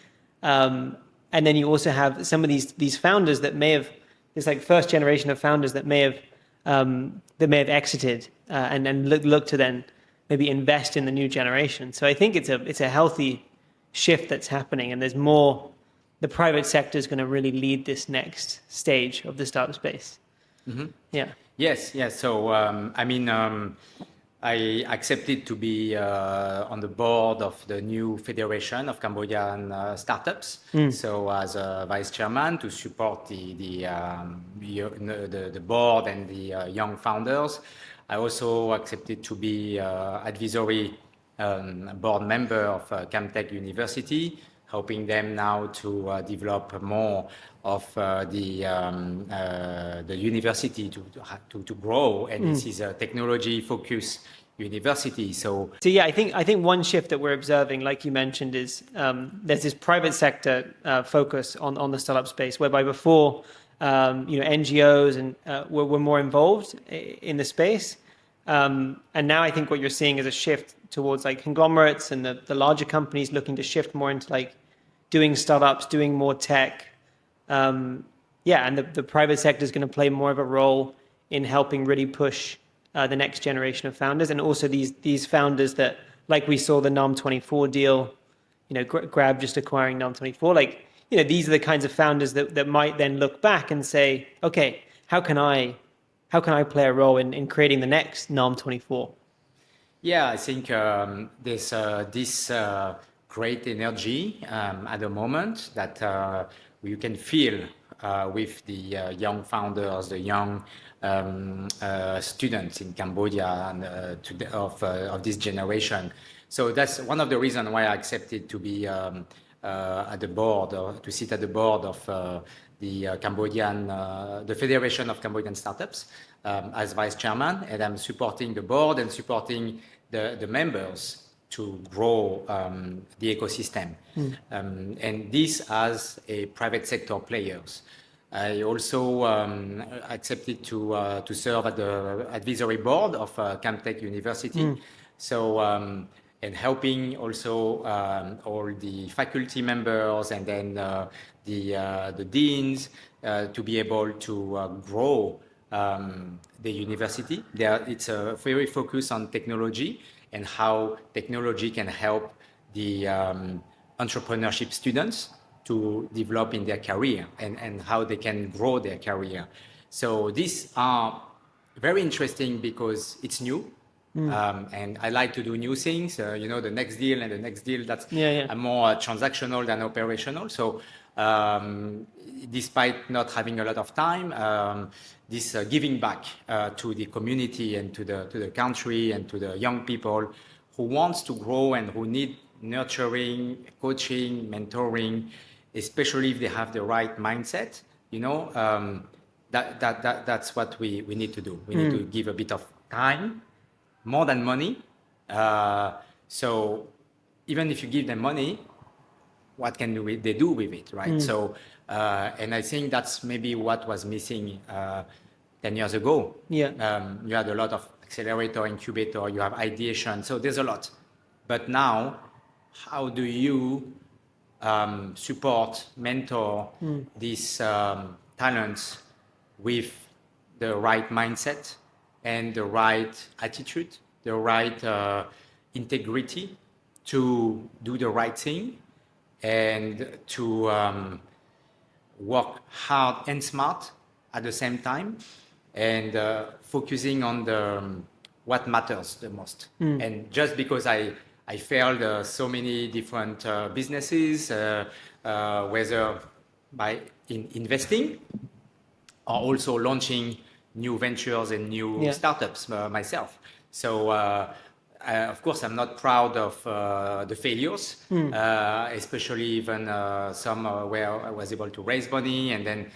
and then you also have some of these founders that may have this like first generation of founders that may have exited and then look to then maybe invest in the new generation. So I think it's a healthy shift that's happening, and there's more. The private sector is going to really lead this next stage of the startup space. Yeah. Yes, yes. So, I accepted to be on the board of the new Federation of Cambodian Startups. So, as a vice chairman to support the board and the young founders, I also accepted to be advisory board member of Camtech University, helping them now to develop more of the university to grow. And this is a technology-focused university. So So yeah, I think one shift that we're observing, like you mentioned, is there's this private sector focus on the startup space, whereby before NGOs and were more involved in the space, and now I think what you're seeing is a shift towards like conglomerates and the larger companies looking to shift more into like doing startups, doing more tech. And the private sector is going to play more of a role in helping really push the next generation of founders, and also these founders that, like we saw the NAM24 deal, Grab just acquiring NAM24. Like, these are the kinds of founders that might then look back and say, okay, how can I play a role in creating the next NAM24? yeah, I think there's this great energy at the moment that you can feel with the young founders, the young students in Cambodia and of this generation. So that's one of the reasons why I accepted to be at the board, or to sit at the board of the Federation of Cambodian Startups as vice chairman, and I'm supporting the board and supporting the members to grow the ecosystem. And this as a private sector players. I also accepted to serve at the advisory board of Camtech University. So, and helping also all the faculty members and then the deans to be able to grow the university. It's a very focus on technology and how technology can help the entrepreneurship students to develop in their career and how they can grow their career. So these are very interesting because it's new. And I like to do new things, the next deal and the next deal. That's more transactional than operational. So despite not having a lot of time, this giving back to the community and to the country and to the young people who wants to grow and who need nurturing, coaching, mentoring, especially if they have the right mindset, that's what we need to do. We need to give a bit of time, more than money. So even if you give them money, what can they do with it, right? So, and I think that's maybe what was missing 10 years ago. Yeah. You had a lot of accelerator, incubator, you have ideation, so there's a lot. But now, how do you support, mentor these talents with the right mindset and the right attitude, the right integrity to do the right thing and to work hard and smart at the same time, and focusing on the what matters the most. And just because I failed so many different businesses, whether by investing or also launching new ventures and new startups myself. So of course, I'm not proud of the failures, especially even some where I was able to raise money and then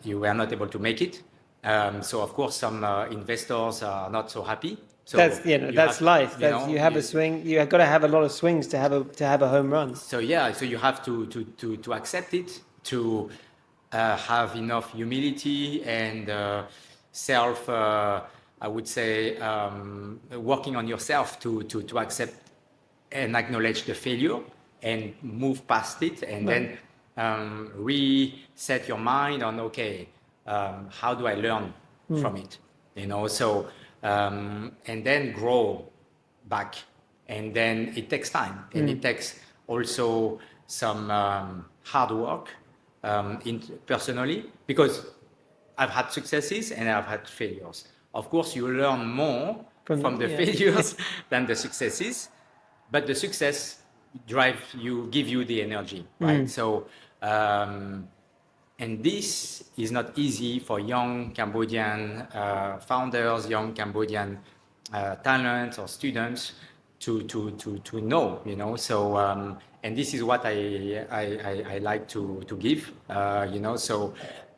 you were not able to make it. So of course, some investors are not so happy. So that's life. You have a swing. You have got to have a lot of swings to have a home run. So so you have to accept it, to have enough humility and self. I would say working on yourself to accept and acknowledge the failure and move past it, and then reset your mind on how do I learn from it, so and then grow back, and then it takes time and it takes also some hard work personally, because I've had successes and I've had failures. Of course, you learn more from the failures than the successes, but the success give you the energy, right? So, and this is not easy for young Cambodian founders, young Cambodian talents or students to know, So, and this is what I like to give, So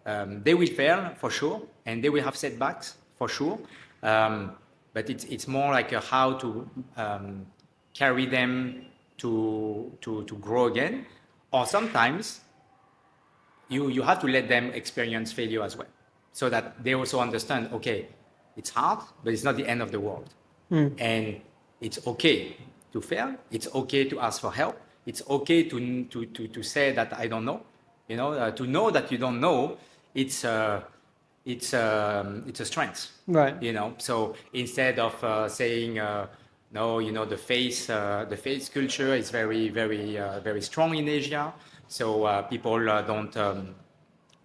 they will fail for sure, and they will have setbacks for sure, but it's more like how to carry them to grow again, or sometimes you have to let them experience failure as well, so that they also understand, it's hard, but it's not the end of the world, and it's okay to fail. It's okay to ask for help. It's okay to say that I don't know, to know that you don't know. It's a strength, right? So instead of saying no, the face culture is very, very, very strong in Asia. So people don't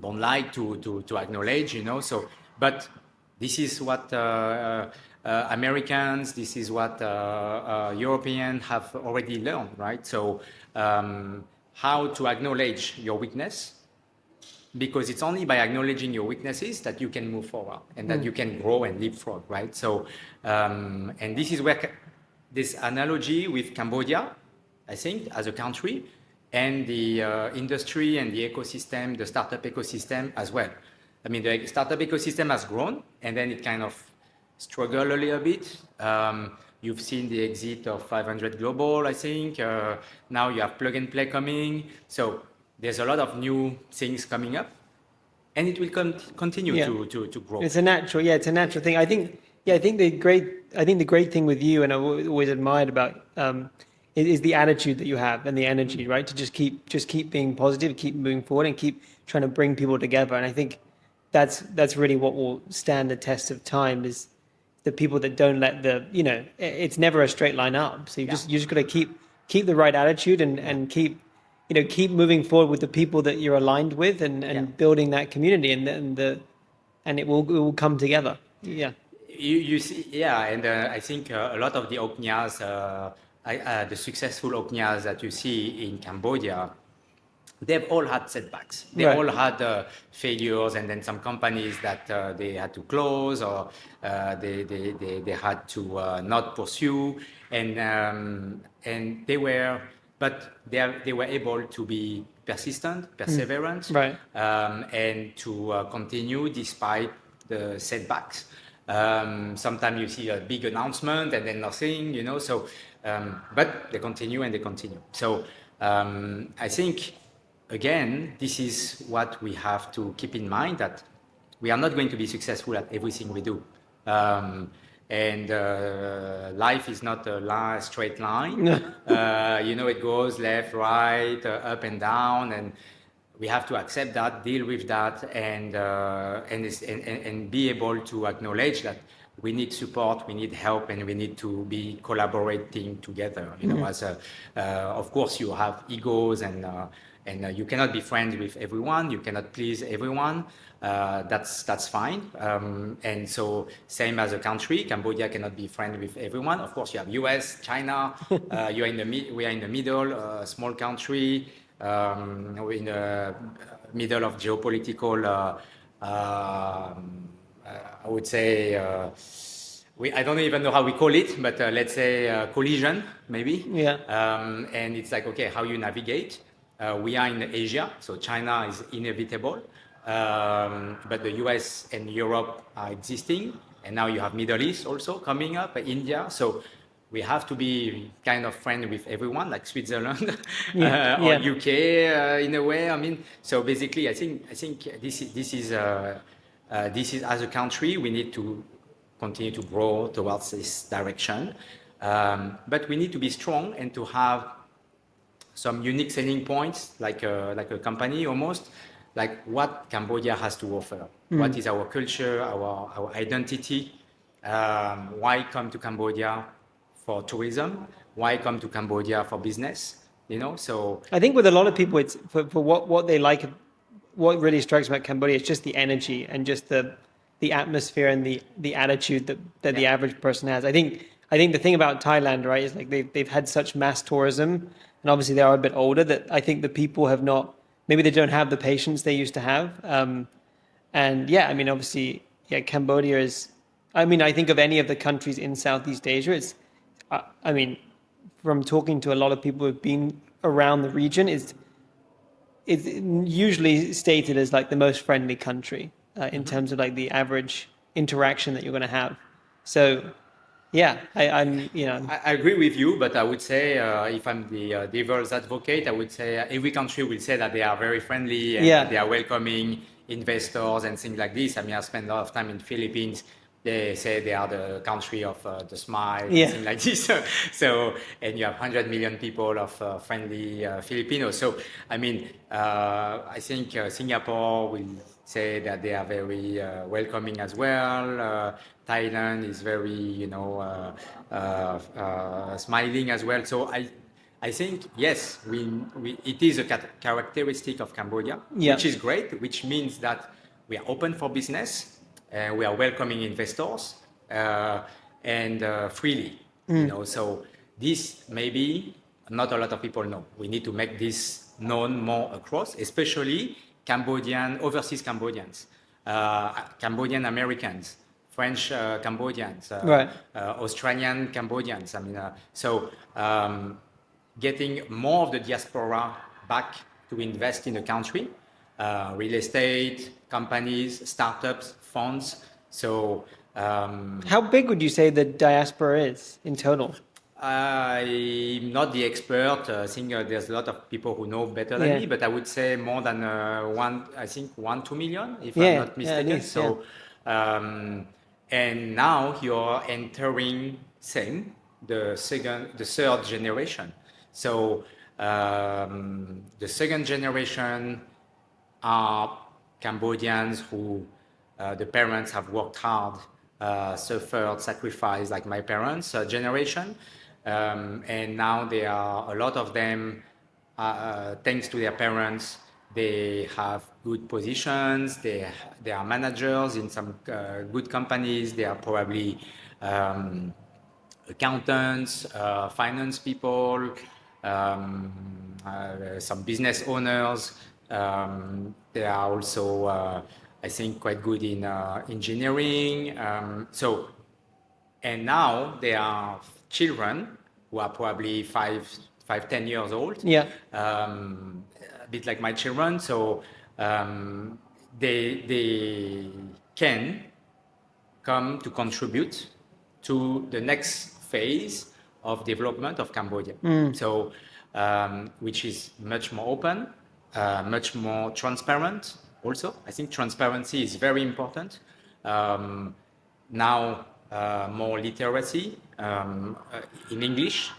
like to acknowledge, So, but this is what Americans, this is what Europeans have already learned, right? So how to acknowledge your weakness, because it's only by acknowledging your weaknesses that you can move forward and that you can grow and leapfrog, right? So, and this is where this analogy with Cambodia, I think, as a country, and the industry and the ecosystem, the startup ecosystem as well. I mean, the startup ecosystem has grown, and then it kind of struggled a little bit. You've seen the exit of 500 Global, I think. Now you have Plug and Play coming. So there's a lot of new things coming up, and it will continue to grow. It's a natural thing. I think the great thing with you, and I've always admired about, is the attitude that you have and the energy, right? To just keep being positive, keep moving forward, and keep trying to bring people together. And I think that's really what will stand the test of time, is the people that don't let it's never a straight line up. So you just got to keep the right attitude and keep moving forward with the people that you're aligned with, and building that community, and it will come together. Yeah. You see, and I think a lot of the Oknyas, the successful Oknyas that you see in Cambodia, they've all had setbacks. They all had failures, and then some companies that they had to close, or they had to not pursue, and they were able to be persistent, perseverant, and to continue despite the setbacks. Sometimes you see a big announcement and then nothing, So, but they continue and they continue. So I think, again, this is what we have to keep in mind, that we are not going to be successful at everything we do. And life is not a straight line. It goes left, right, up and down, and we have to accept that, deal with that, and be able to acknowledge that we need support, we need help, and we need to be collaborating together. Of course, you have egos, and you cannot be friends with everyone, you cannot please everyone. That's fine. And so, same as a country, Cambodia cannot be friends with everyone. Of course, you have US, China. We are in the middle, a small country. We're in the middle of geopolitical, I would say, I don't even know how we call it, but let's say collision, maybe. Yeah. And it's like, okay, how you navigate. We are in Asia, so China is inevitable. But the US and Europe are existing. And now you have Middle East also coming up, India. So we have to be kind of friend with everyone, like Switzerland or UK in a way. I mean, so basically, I think this is as a country, we need to continue to grow towards this direction. But we need to be strong and to have some unique selling points, like a company almost, like what Cambodia has to offer. What is our culture, our identity? Why come to Cambodia for tourism? Why come to Cambodia for business? So I think with a lot of people, it's for what they like. What really strikes me about Cambodia is just the energy and just the atmosphere and the attitude that the average person has. I think the thing about Thailand, right, is like they've had such mass tourism, and obviously they are a bit older, that I think the people have not, maybe they don't have the patience they used to have. And yeah, I mean, obviously, yeah, Cambodia is, I mean, I think of any of the countries in Southeast Asia, it's, I mean, from talking to a lot of people who've been around the region, it's usually stated as like the most friendly country in terms of like the average interaction that you're going to have. So, yeah, I'm. I agree with you, but I would say if I'm the devil's advocate, I would say every country will say that they are very friendly and that they are welcoming investors and things like this. I mean, I spent a lot of time in Philippines. They say they are the country of the smile, and things like this. So, and you have 100 million people of friendly Filipinos. So, I mean, I think Singapore will say that they are very welcoming as well. Thailand is very, smiling as well. So I think, yes, it is a characteristic of Cambodia, which is great, which means that we are open for business. We are welcoming investors and freely, So this maybe not a lot of people know. We need to make this known more across, especially overseas Cambodians, Cambodian Americans, French Cambodians, Australian Cambodians. I mean, so getting more of the diaspora back to invest in the country, real estate, companies, startups, funds. So, how big would you say the diaspora is in total? I'm not the expert. I think there's a lot of people who know better than me, but I would say more than 1-2 million, if I'm not mistaken. Least, so, and now you're entering the third generation. So the second generation are Cambodians who the parents have worked hard, suffered, sacrificed, like my parents' generation. And now they are, a lot of them, thanks to their parents, they have good positions, they are managers in some good companies, they are probably accountants, finance people, some business owners. They are also, I think, quite good in engineering. And now they are children who are probably 5-10 years old. A bit like my children. So they can come to contribute to the next phase of development of Cambodia. So, which is much more open, much more transparent also. I think transparency is very important. Now, more literacy in English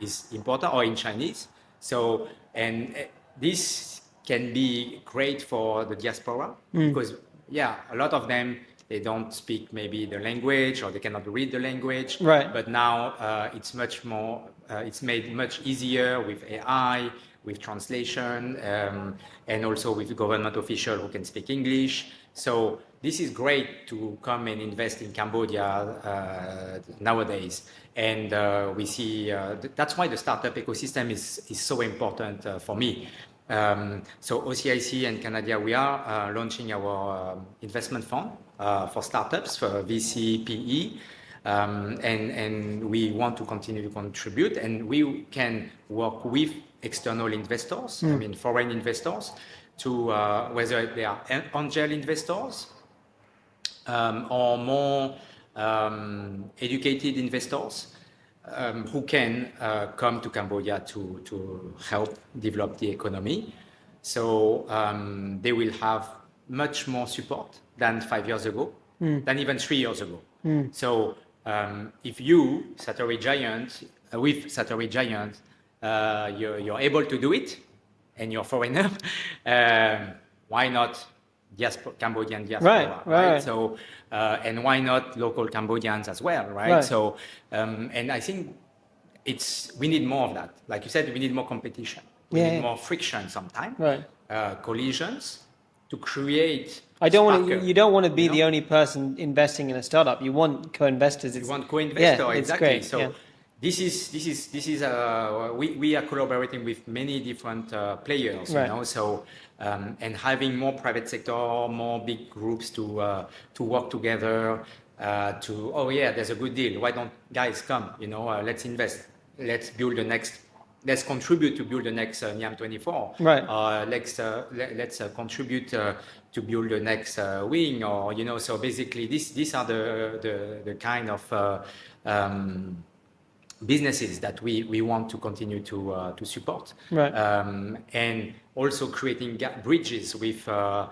is important, or in Chinese. So, and this can be great for the diaspora because, yeah, a lot of them, they don't speak maybe the language or they cannot read the language. Right. But now it's much more, it's made much easier with AI, with translation, and also with government officials who can speak English. So this is great to come and invest in Cambodia nowadays. And we see, that's why the startup ecosystem is so important for me. So OCIC and Canada, we are launching our investment fund for startups, for VC, PE, and we want to continue to contribute, and we can work with external investors, I mean foreign investors, to whether they are angel investors or more educated investors who can come to Cambodia to help develop the economy. So they will have much more support than 5 years ago, than even 3 years ago. So if you, Satori Giant, with Satori Giant, you're able to do it, and you're foreigner, why not Cambodian diaspora, right? So, and why not local Cambodians as well, right? So, and I think we need more of that. Like you said, we need more competition. We need more friction sometimes, collisions to create. You don't want to be the only person investing in a startup. You want co-investors. You want co-investor, yeah, exactly. Great. So this is we are collaborating with many different players, you know. So and having more private sector, more big groups to work together. There's a good deal. Why don't guys come? You know, let's invest. Let's build the next. Let's contribute to build the next NIAM 24. Let's contribute to build the next wing, or you know. So basically, these are the kind of businesses that we want to continue to support, and also creating bridges with the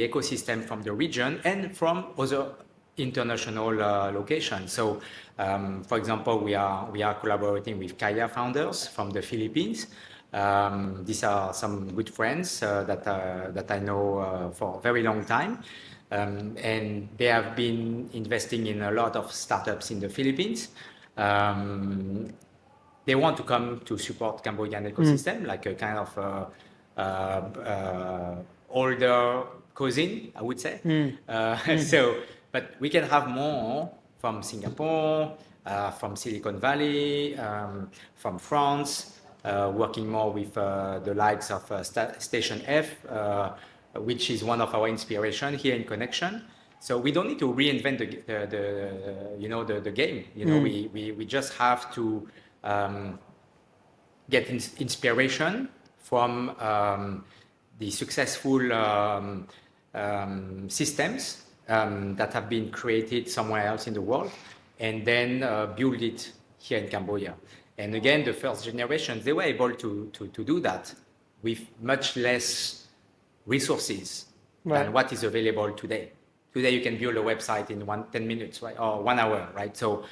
ecosystem from the region and from other international locations. So, for example, we are collaborating with Kaya founders from the Philippines. These are some good friends that I know for a very long time, and they have been investing in a lot of startups in the Philippines. They want to come to support Cambodian ecosystem, like a kind of older cousin, I would say. But we can have more from Singapore, from Silicon Valley, from France, working more with the likes of Station F, which is one of our inspiration here in Connection. So we don't need to reinvent the game. You know, we just have to get inspiration from the successful systems that have been created somewhere else in the world, and then build it here in Cambodia. And again, the first generations, they were able to do that with much less resources than what is available today. Today, you can build a website in 10 minutes, right, or 1 hour, right? So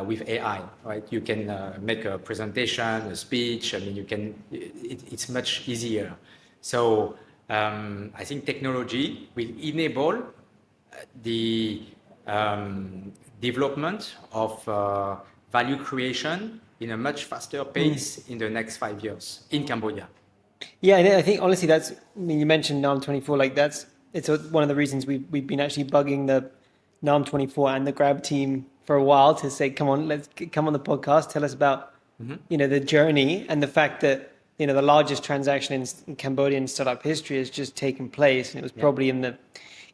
with AI, right, you can make a presentation, a speech. I mean, you can. It's much easier. So I think technology will enable the development of value creation in a much faster pace in the next 5 years in Cambodia. Yeah, I think honestly, I mean, you mentioned NAM 24, like it's one of the reasons we've been actually bugging the NAM 24 and the Grab team for a while to say, come on, let's come on the podcast, tell us about you know, the journey and the fact that, you know, the largest transaction in Cambodian startup history has just taken place, and it was probably in the,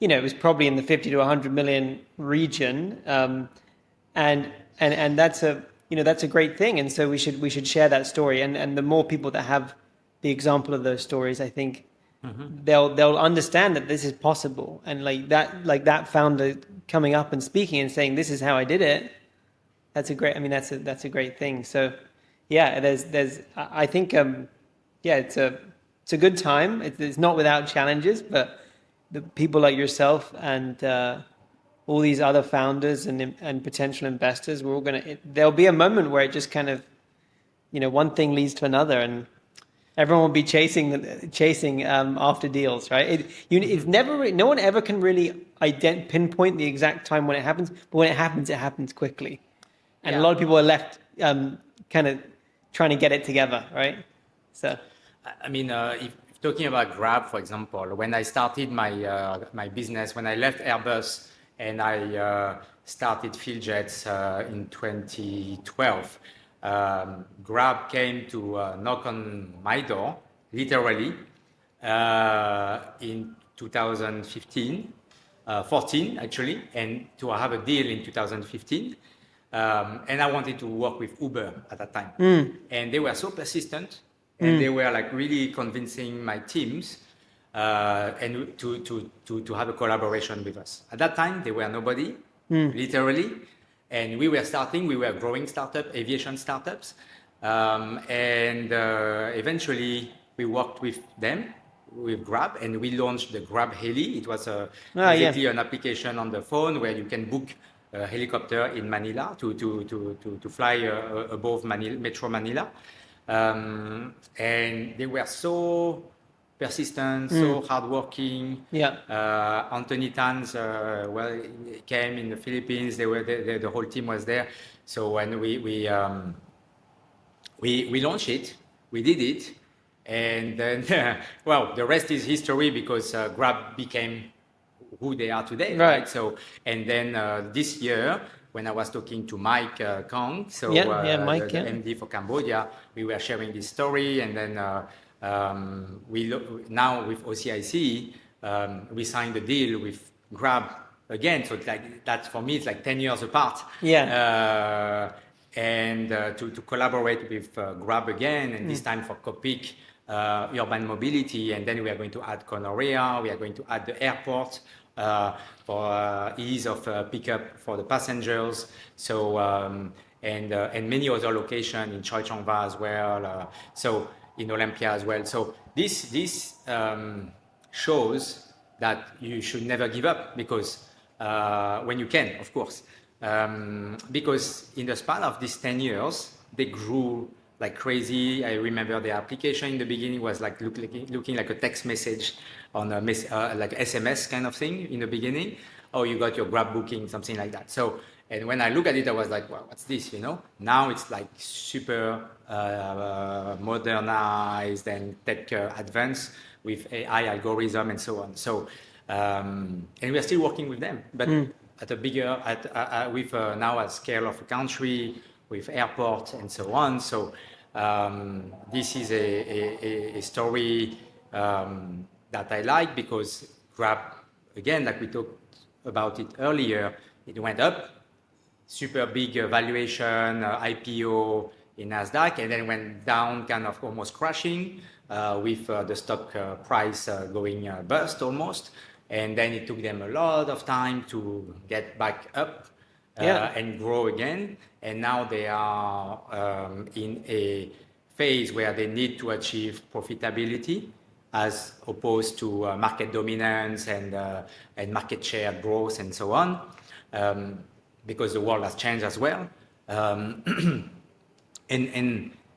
you know, it was probably in the 50 to 100 million region, and that's a, you know, that's a great thing, and so we should share that story, and the more people that have the example of those stories, I think they'll understand that this is possible, and like that founder coming up and speaking and saying, this is how I did it, that's a great, I mean, that's a great thing. So yeah, I think, yeah, it's a good time. It's not without challenges, but the people like yourself and all these other founders and potential investors, we're all there'll be a moment where it just kind of, one thing leads to another, and everyone will be chasing after deals, right? It's never, no one ever can really pinpoint the exact time when it happens, but when it happens quickly. And a lot of people are left kind of trying to get it together, right? So, I mean, if talking about Grab, for example, when I started my business, when I left Airbus and I started PhilJets in 2012, Grab came to knock on my door, literally, in 2015, 14 actually, and to have a deal in 2015. And I wanted to work with Uber at that time. And they were so persistent, and they were like really convincing my teams and to have a collaboration with us. At that time, they were nobody, literally. And we were growing aviation startups. And eventually we worked with them, with Grab, and we launched the Grab Heli. It was basically an application on the phone where you can book a helicopter in Manila to fly above Metro Manila. And they were so persistent, so hardworking. Anthony Tan's came in the Philippines. The whole team was there. So when we launched it, we did it, and then well, the rest is history because Grab became who they are today, right? So, and then this year, when I was talking to Mike Kong, so Mike, the MD for Cambodia, we were sharing this story, and then now with OCIC, we signed a deal with Grab again. So it's like that for me, it's like 10 years apart. And to collaborate with Grab again, and this time for Copic urban mobility, and then we are going to add Conorea, we are going to add the airport for ease of pickup for the passengers. So and many other locations in Choi Chong Va as well. So in Olympia as well. So this shows that you should never give up, because when you can, of course, because in the span of these 10 years, they grew like crazy. I remember the application in the beginning was like looking like a text message on a like SMS kind of thing in the beginning. Oh, you got your Grab booking, something like that. So, and when I look at it, I was like, well, what's this, you know? Now it's like super modernized and tech advanced with AI algorithm and so on. So, and we are still working with them, but at a bigger, with now a scale of a country, with airport and so on. So this is a story that I like, because Grab, again, like we talked about it earlier, it went up, super big valuation, IPO in NASDAQ, and then went down, kind of almost crashing with the stock price going bust almost. And then it took them a lot of time to get back up and grow again. And now they are in a phase where they need to achieve profitability, as opposed to market dominance and market share growth and so on, because the world has changed as well.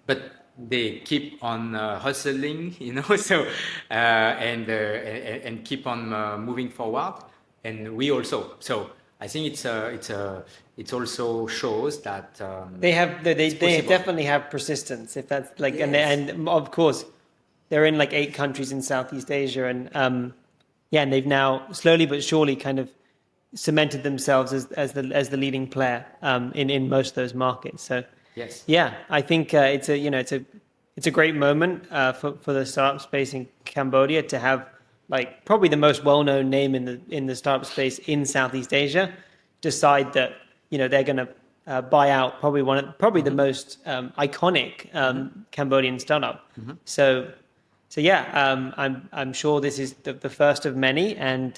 But they keep on hustling, you know, so and keep on moving forward, and we also. So I think it also shows that they definitely have persistence. If that's like, and of course, they're in like 8 countries in Southeast Asia, and and they've now slowly but surely kind of cemented themselves as the leading player in most of those markets. So. Yes. Yeah, I think it's a great moment for the startup space in Cambodia to have like probably the most well-known name in the startup space in Southeast Asia decide that they're going to buy out probably the most iconic Cambodian startup. So yeah, I'm sure this is the first of many, and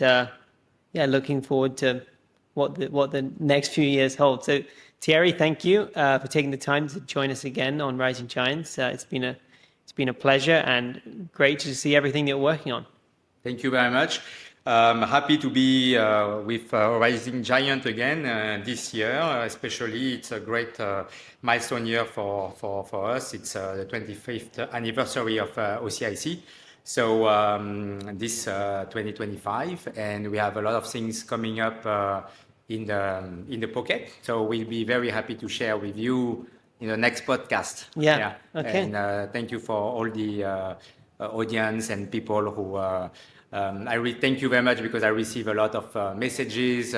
looking forward to what the next few years hold. So Thierry, thank you for taking the time to join us again on Rising Giants. It's been a pleasure and great to see everything that you're working on. Thank you very much. Happy to be with Rising Giant again this year. Especially, it's a great milestone year for us. It's the 25th anniversary of OCIC. So this 2025, and we have a lot of things coming up in the pocket. So we'll be very happy to share with you in the next podcast. Yeah. Okay. And thank you for all the audience and people who. I thank you very much because I receive a lot of messages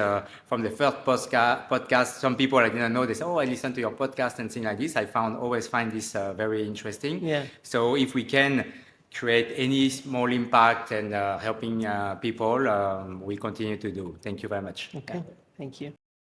from the first podcast. Some people I didn't know, they say, "Oh, I listened to your podcast," and things like this. I always find this very interesting. Yeah. So if we can create any small impact and helping people, we continue to do. Thank you very much. Okay. Thank you.